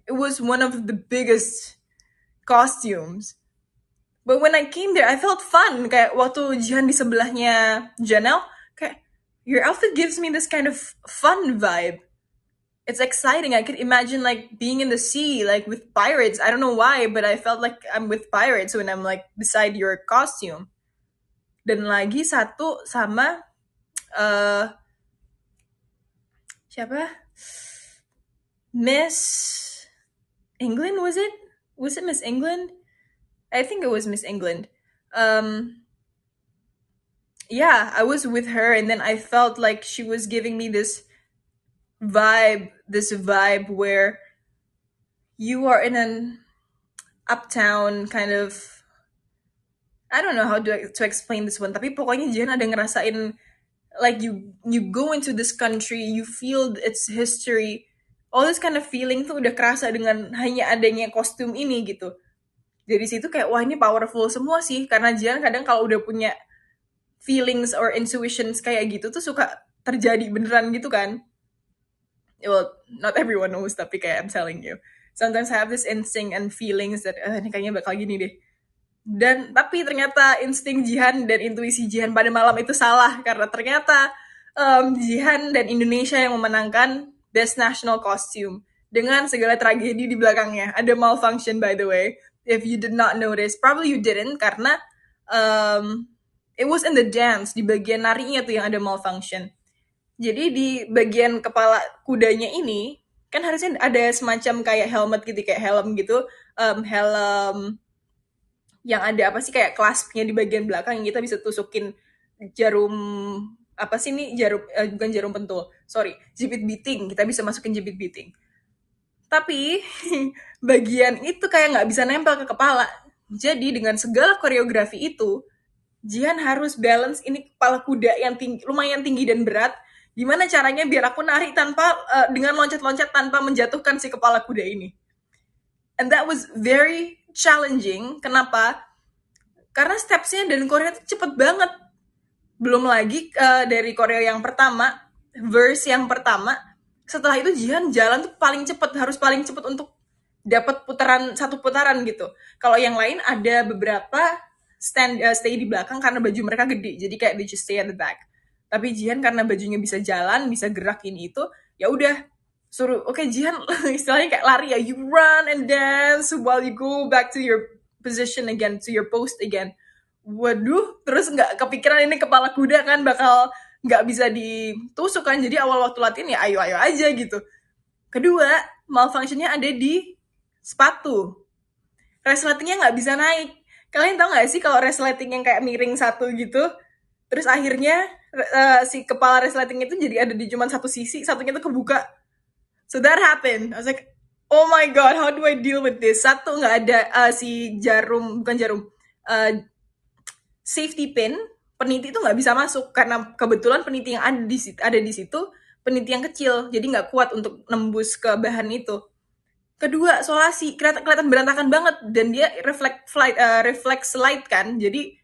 It was one of the biggest costumes. But when I came there, I felt fun. Kayak waktu Jihan di sebelahnya Janelle, kayak, your outfit gives me this kind of fun vibe. It's exciting. I could imagine like being in the sea, like with pirates. I don't know why, but I felt like I'm with pirates when I'm like beside your costume. Dan lagi satu sama siapa? Miss England, was it? Was it Miss England? I think it was Miss England. Yeah, I was with her, and then I felt like she was giving me this vibe where you are in an uptown kind of, I don't know how to explain this one, tapi pokoknya Jihan ada ngerasain like you go into this country, you feel its history, all this kind of feeling tuh udah kerasa dengan hanya adanya kostum ini gitu. Dari situ kayak, wah ini powerful semua sih, karena Jihan kadang kalau udah punya feelings or intuitions kayak gitu tuh suka terjadi beneran gitu kan. Well, not everyone knows, tapi kayak I'm telling you, sometimes I have this instinct and feelings that ini kayaknya bakal gini deh. Dan tapi ternyata insting Jihan dan intuisi Jihan pada malam itu salah, karena ternyata Jihan dan Indonesia yang memenangkan Best National Costume dengan segala tragedi di belakangnya. Ada malfunction, by the way, if you did not notice. Probably you didn't, karena it was in the dance, di bagian narinya tuh yang ada malfunction. Jadi di bagian kepala kudanya ini kan harusnya ada semacam kayak helmet gitu, kayak helm gitu, helm yang ada apa sih kayak claspnya di bagian belakang yang kita bisa tusukin jarum, apa sih ini, jarum bukan jarum pentul, sorry, jepit beating, kita bisa masukin jepit beating. Tapi bagian itu kayak nggak bisa nempel ke kepala. Jadi dengan segala koreografi itu, Jihan harus balance ini kepala kuda yang lumayan tinggi dan berat. Gimana caranya biar aku narik tanpa dengan loncat-loncat tanpa menjatuhkan si kepala kuda ini. And that was very challenging. Kenapa? Karena stepsnya dan koreo itu cepet banget. Belum lagi dari koreo yang pertama, verse yang pertama, setelah itu Jihan jalan tuh paling cepet, harus paling cepet untuk dapat satu putaran gitu. Kalau yang lain ada beberapa stay di belakang karena baju mereka gede, jadi kayak they just stay at the back. Tapi Jihan karena bajunya bisa jalan, bisa gerak ini itu, ya udah suruh oke, Jihan istilahnya kayak lari ya, you run and dance while you go back to your position again, to your post again. Waduh, terus nggak kepikiran ini kepala kuda kan bakal nggak bisa ditusuk kan, jadi awal waktu latihan ya ayo-ayo aja gitu. Kedua, malfunctionnya ada di sepatu. Resletingnya nggak bisa naik. Kalian tahu nggak sih kalau resleting yang kayak miring satu gitu, terus akhirnya si kepala resleting itu jadi ada di cuma satu sisi, satunya tuh kebuka. So that happened. I was like, oh my god, how do I deal with this? Satu nggak ada si jarum, bukan jarum, uh, safety pin, peniti itu nggak bisa masuk karena kebetulan peniti yang ada di situ peniti yang kecil, jadi nggak kuat untuk nembus ke bahan itu. Kedua, solasi kelihatan berantakan banget dan dia reflect slide kan, jadi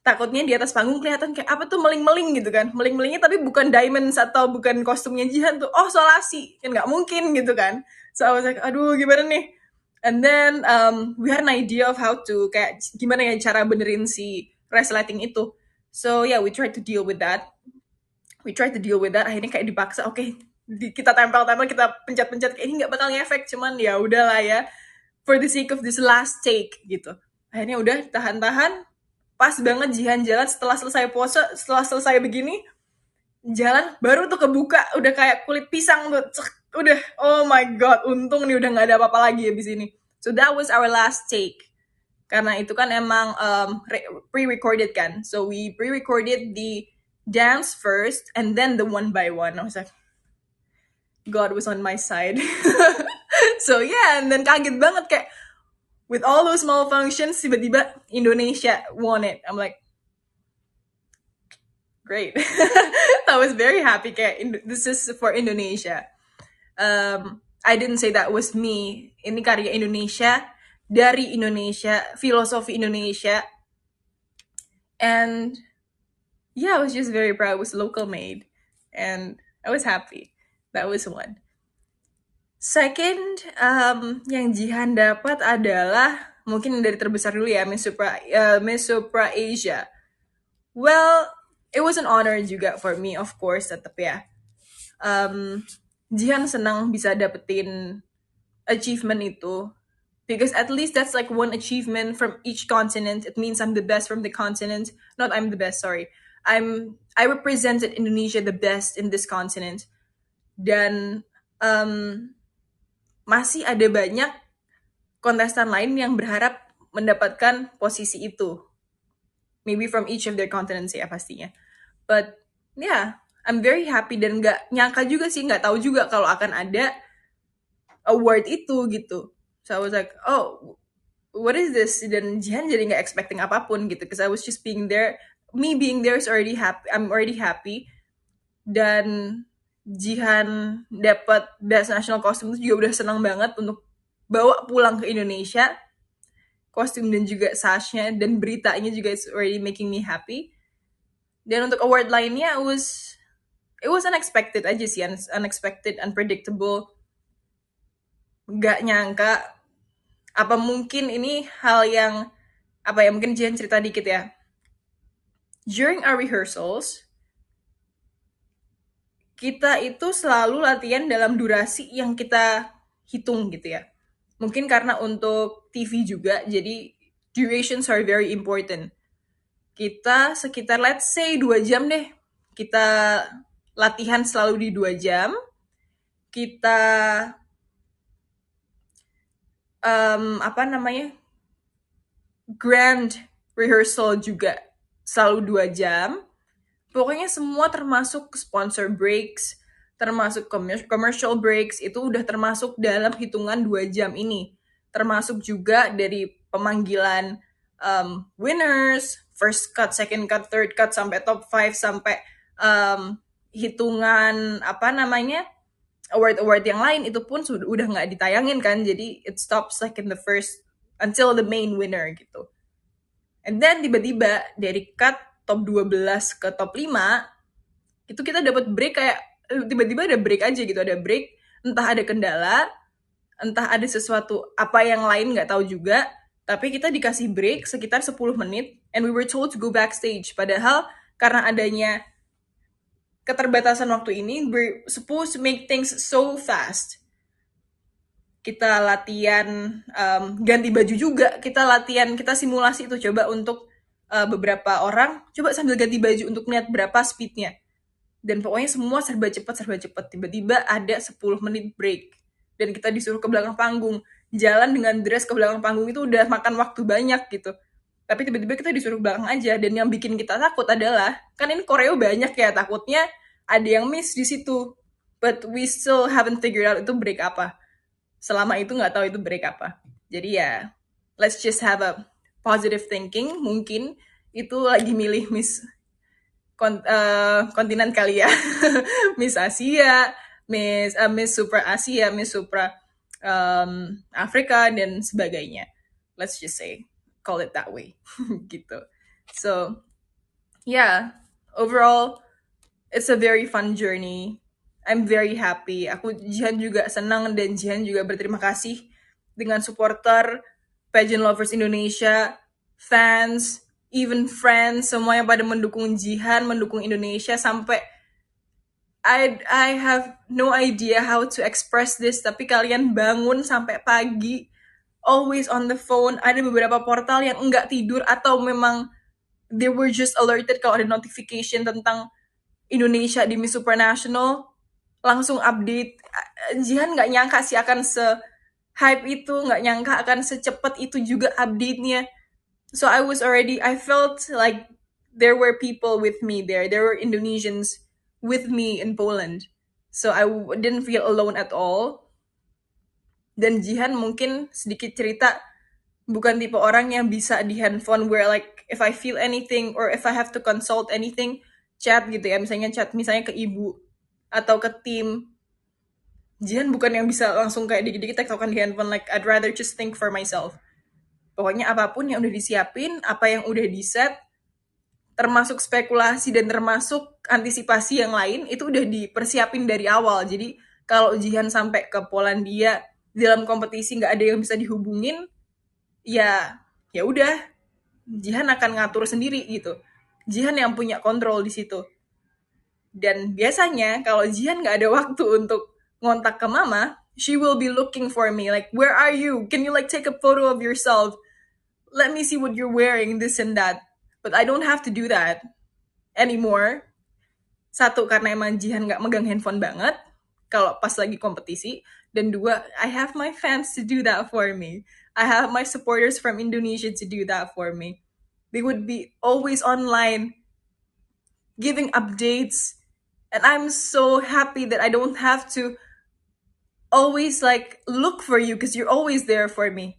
takutnya di atas panggung kelihatan kayak apa tuh meling-meling gitu kan, meling-melingnya tapi bukan diamonds atau bukan kostumnya Jihan tuh, oh solasi kan nggak mungkin gitu kan. So I was like, aduh gimana nih. And then we had an idea of how to kayak gimana ya cara benerin si resleting itu. So yeah, we tried to deal with that. Akhirnya kayak dipaksa, oke, kita tempel-tempel, kita pencet-pencet, kayak ini nggak bakal ngefek, cuman ya udahlah ya, for the sake of this last take gitu. Akhirnya udah tahan-tahan, pas banget Jihan jalan setelah selesai pose, setelah selesai begini, jalan baru tuh kebuka, udah kayak kulit pisang tuh, udah, oh my god, untung nih udah nggak ada apa-apa lagi abis ini. So that was our last take. Karena itu kan emang pre-recorded kan, so we pre-recorded the dance first and then the one by one. I was like, God was on my side. So yeah, and then kaget banget kayak with all those malfunctions tiba-tiba Indonesia won it. I'm like, great. I was very happy kayak this is for Indonesia. I didn't say that was me. Ini karya Indonesia, dari Indonesia, filosofi Indonesia. And yeah, I was just very proud. It was local made. And I was happy. That was one. Second, yang Jihan dapat adalah mungkin dari terbesar dulu ya, Miss Supra Asia. Well, it was an honor juga for me, of course, tetap ya. Jihan senang bisa dapetin achievement itu, because at least that's like one achievement from each continent. It means I'm the best from the continent. Not I'm the best, sorry. I represented Indonesia the best in this continent. Dan masih ada banyak kontestan lain yang berharap mendapatkan posisi itu. Maybe from each of their continents ya pastinya. But yeah, I'm very happy dan nggak nyangka juga sih, nggak tahu juga kalau akan ada award itu gitu. So I was like, oh, what is this? Dan Jihan jadi nggak expecting apapun gitu, because I was just being there. Me being there is already happy. I'm already happy. Dan Jihan dapat Best National Costume itu juga udah senang banget untuk bawa pulang ke Indonesia. Kostum dan juga sashnya dan beritanya juga it's already making me happy. Dan untuk award lainnya it was unexpected aja sih, unexpected, unpredictable. Gak nyangka. Apa mungkin ini hal yang apa ya, mungkin Jihan cerita dikit ya. During our rehearsals, kita itu selalu latihan dalam durasi yang kita hitung gitu ya. Mungkin karena untuk TV juga, jadi durations are very important. Kita sekitar let's say 2 jam deh. Kita latihan selalu di 2 jam. Kita grand rehearsal juga selalu 2 jam. Pokoknya semua termasuk sponsor breaks, termasuk commercial breaks, itu udah termasuk dalam hitungan 2 jam ini. Termasuk juga dari pemanggilan winners, first cut, second cut, third cut, sampai top 5, sampai hitungan award yang lain, itu pun udah nggak ditayangin kan, jadi it stops like in the first until the main winner gitu. And then tiba-tiba dari cut top 12 ke top 5 itu kita dapat break, kayak tiba-tiba ada break aja gitu, ada break, entah ada kendala, entah ada sesuatu apa yang lain, nggak tahu juga, tapi kita dikasih break sekitar 10 menit and we were told to go backstage. Padahal karena adanya keterbatasan waktu ini, we're supposed to make things so fast. Kita latihan ganti baju juga, kita simulasi itu, coba untuk beberapa orang, coba sambil ganti baju untuk lihat berapa speednya. Dan pokoknya semua serba cepat. Tiba-tiba ada 10 menit break. Dan kita disuruh ke belakang panggung. Jalan dengan dress ke belakang panggung itu udah makan waktu banyak gitu. Tapi tiba-tiba kita disuruh ke belakang aja. Dan yang bikin kita takut adalah, kan ini koreo banyak ya, takutnya ada yang miss di situ. But we still haven't figured out itu break apa. Selama itu nggak tahu itu break apa. Jadi ya, let's just have a positive thinking. Mungkin itu lagi milih Miss kontinen kali ya. Miss Asia, Miss Supra Asia, Miss Supra Afrika, dan sebagainya. Let's just say, call it that way. Gitu. So, yeah, overall, it's a very fun journey. I'm very happy. Jihan juga senang, dan Jihan juga berterima kasih dengan supporter, pageant lovers Indonesia, fans, even friends, semuanya pada mendukung Jihan, mendukung Indonesia, sampai I have no idea how to express this, tapi kalian bangun sampai pagi, always on the phone. Ada beberapa portal yang enggak tidur, atau memang they were just alerted kalau ada notification tentang Indonesia di Miss Supranational, langsung update. Jihan nggak nyangka sih akan se-hype itu, nggak nyangka akan secepat itu juga update-nya. So I felt like there were people with me there. There were Indonesians with me in Poland. So I didn't feel alone at all. Dan Jihan mungkin sedikit cerita, bukan tipe orang yang bisa di handphone where like if I feel anything or if I have to consult anything, chat gitu ya, misalnya ke ibu atau ke tim. Jihan bukan yang bisa langsung kayak dikit-dikit tektokan di handphone, like I'd rather just think for myself. Pokoknya apapun yang udah disiapin, apa yang udah di-set, termasuk spekulasi dan termasuk antisipasi yang lain, itu udah dipersiapin dari awal. Jadi kalau Jihan sampai ke Polandia dalam kompetisi nggak ada yang bisa dihubungin, ya udah, Jihan akan ngatur sendiri gitu. Jihan yang punya kontrol di situ. Dan biasanya kalau Jihan nggak ada waktu untuk ngontak ke mama, she will be looking for me, like, where are you? Can you like take a photo of yourself? Let me see what you're wearing, this and that. But I don't have to do that anymore. Satu, karena emang Jihan nggak megang handphone banget kalau pas lagi kompetisi. Dan dua, I have my fans to do that for me. I have my supporters from Indonesia to do that for me. They would be always online, giving updates. And I'm so happy that I don't have to always like look for you because you're always there for me.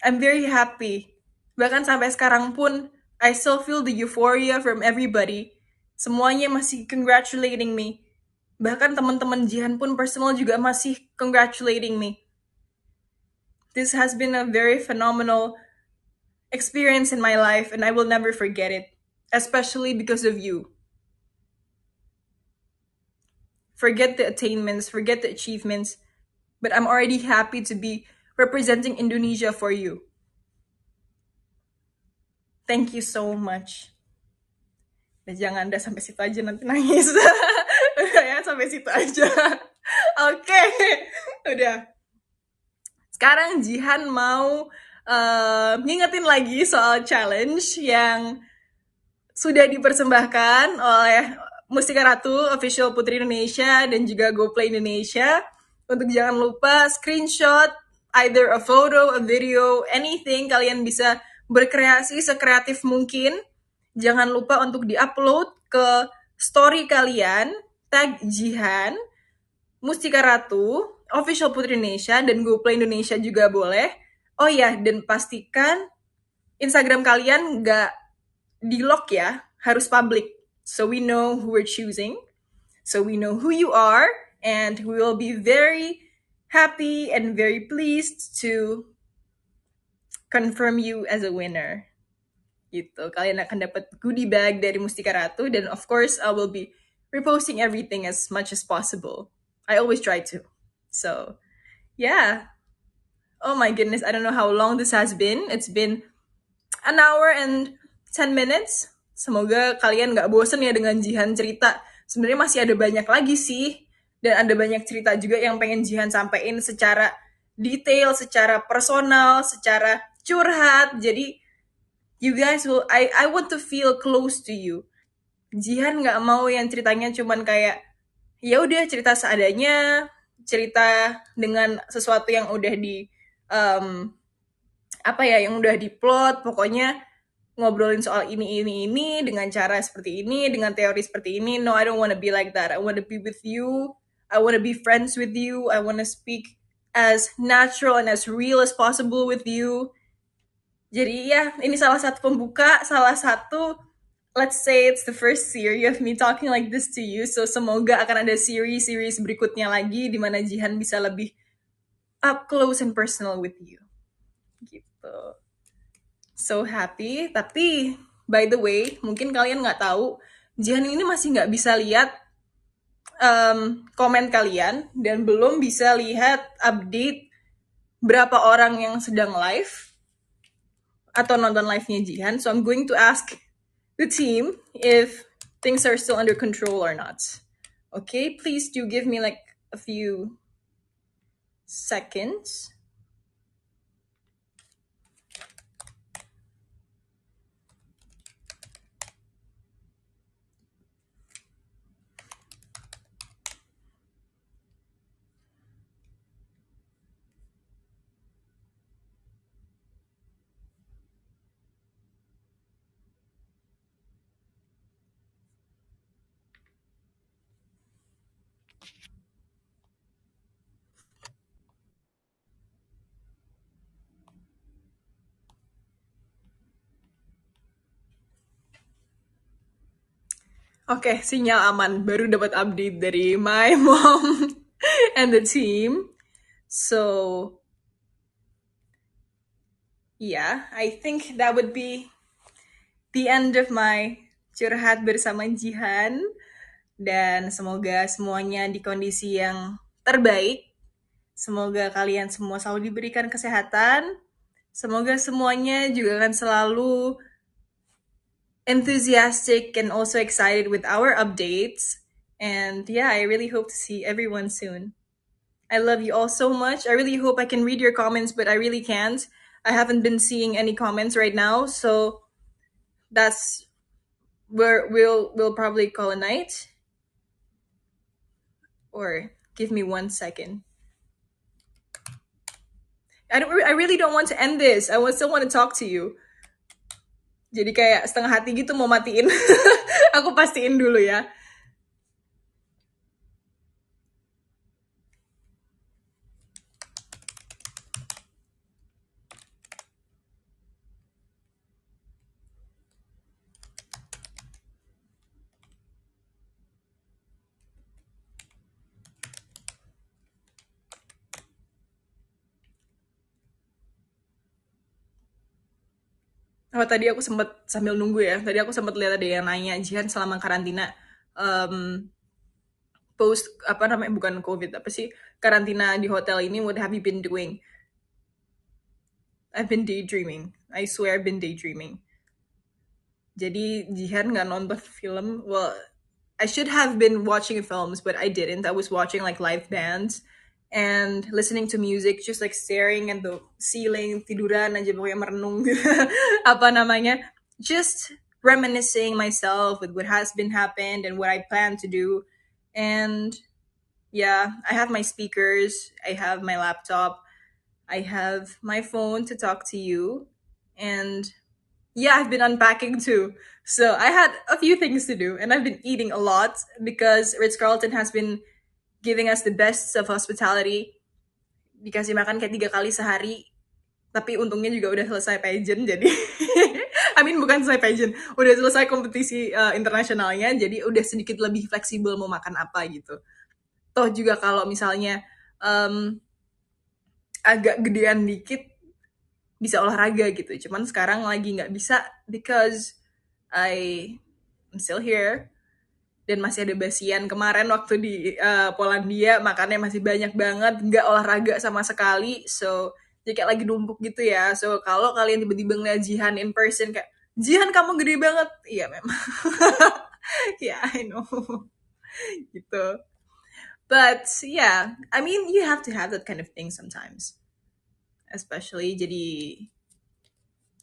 I'm very happy. Bahkan sampai sekarang pun, I still feel the euphoria from everybody. Semuanya masih congratulating me. Bahkan teman-teman Jihan pun personal juga masih congratulating me. This has been a very phenomenal experience in my life, and I will never forget it, especially because of you. Forget the attainments, forget the achievements, but I'm already happy to be representing Indonesia for you. Thank you so much. Dan jangan dah sampai situ aja, nanti nangis. Ya, sampai situ aja. Oke, udah. Sekarang Jihan mau ngingetin lagi soal challenge yang sudah dipersembahkan oleh Mustika Ratu, Official Putri Indonesia, dan juga GoPlay Indonesia. Untuk jangan lupa screenshot either a photo, a video, anything. Kalian bisa berkreasi sekreatif mungkin. Jangan lupa untuk di-upload ke story kalian, tag Jihan, Mustika Ratu, Official Putri Indonesia, dan GoPlay Indonesia juga boleh. Oh ya, dan pastikan Instagram kalian nggak di-lock ya, harus public. So we know who we're choosing. So we know who you are, and we will be very happy and very pleased to confirm you as a winner. Gitu. Kalian akan dapat goodie bag dari Mustika Ratu, dan of course I will be reposting everything as much as possible. I always try to. So, yeah. Oh my goodness, I don't know how long this has been. It's been an hour and 10 minutes. Semoga kalian nggak bosen ya dengan Jihan cerita. Sebenarnya masih ada banyak lagi sih. Dan ada banyak cerita juga yang pengen Jihan sampaikan secara detail, secara personal, secara curhat. Jadi, you guys will, I want to feel close to you. Jihan nggak mau yang ceritanya cuman kayak, ya udah cerita seadanya, cerita dengan sesuatu yang udah di, yang udah diplot, pokoknya ngobrolin soal ini dengan cara seperti ini, dengan teori seperti ini. No, I don't want to be like that. I want to be with you. I want to be friends with you. I want to speak as natural and as real as possible with you. Jadi ya, ini salah satu pembuka, salah satu, let's say it's the first series of me talking like this to you. So semoga akan ada series berikutnya lagi di mana Jihan bisa lebih up close and personal with you. Gitu. So happy. Tapi by the way, mungkin kalian nggak tahu, Jihan ini masih nggak bisa lihat komen kalian dan belum bisa lihat update berapa orang yang sedang live atau nonton live-nya Jihan. So I'm going to ask the team if things are still under control or not. Okay, please do give me like a few seconds. Oke, sinyal aman. Baru dapat update dari my mom and the team. So, yeah, I think that would be the end of my curhat bersama Jihan. Dan semoga semuanya di kondisi yang terbaik. Semoga kalian semua selalu diberikan kesehatan. Semoga semuanya juga akan selalu enthusiastic and also excited with our updates. And yeah, I really hope to see everyone soon. I love you all so much. I really hope I can read your comments, but I really can't. I haven't been seeing any comments right now, so that's where we'll probably call a night. Or give me 1 second. I really don't want to end this. I still want to talk to you. Jadi kayak setengah hati gitu mau matiin. Aku pastiin dulu ya. Oh, tadi aku sempat sambil nunggu ya. Tadi aku sempat lihat ada yang nanya, Jihan selama karantina post bukan COVID, apa sih, karantina di hotel ini, what have you been doing? I've been daydreaming. I swear I've been daydreaming. Jadi Jihan nggak nonton film. Well, I should have been watching films, but I didn't. I was watching like live bands and listening to music, just like staring at the ceiling, tiduran aja pokoknya merenung. Apa namanya? Just reminiscing myself with what has been happened and what I plan to do. And yeah, I have my speakers, I have my laptop, I have my phone to talk to you, and Yeah, I've been unpacking too. So I had a few things to do, and I've been eating a lot because Ritz Carlton has been giving us the best of hospitality. Dikasih makan kayak 3 kali sehari, tapi untungnya juga udah selesai pageant, jadi I mean bukan selesai pageant, udah selesai kompetisi internasionalnya, jadi udah sedikit lebih fleksibel mau makan apa gitu. Toh juga kalau misalnya em, agak gedean dikit bisa olahraga gitu. Cuman sekarang lagi nggak bisa because I am still here dan masih ada basian kemarin waktu di Polandia makannya masih banyak banget, nggak olahraga sama sekali. So jadi kayak lagi numpuk gitu ya. So kalau kalian tiba-tiba ngeliat Jihan in person kayak Jihan kamu gede banget, iya memang. Yeah, I know. Gitu. But yeah, I mean you have to have that kind of thing sometimes. Especially jadi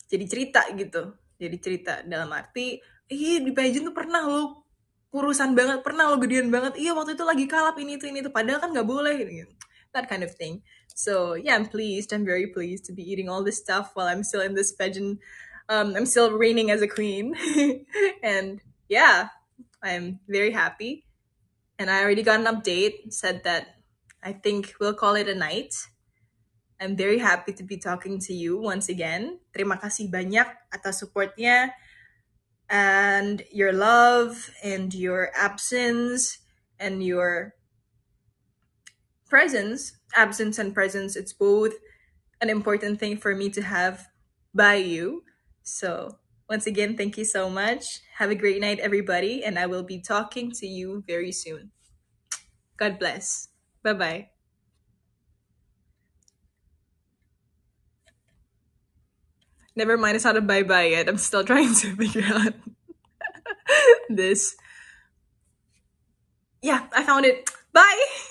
cerita gitu. Jadi cerita dalam arti, ih di pageant tuh pernah lo kurusan banget, pernah lo gedean banget. Iya waktu itu lagi kalap ini itu. Padahal kan nggak boleh gitu. That kind of thing. So yeah, I'm pleased. I'm very pleased to be eating all this stuff while I'm still in this pageant. I'm still reigning as a queen, and yeah, I'm very happy. And I already got an update. Said that I think we'll call it a night. I'm very happy to be talking to you once again. Terima kasih banyak atas supportnya and your love and your absence and your presence. Absence and presence, it's both an important thing for me to have by you. So, once again, thank you so much. Have a great night, everybody, and I will be talking to you very soon. God bless. Bye bye. Never mind, it's not a bye bye yet. I'm still trying to figure out this. Yeah, I found it. Bye.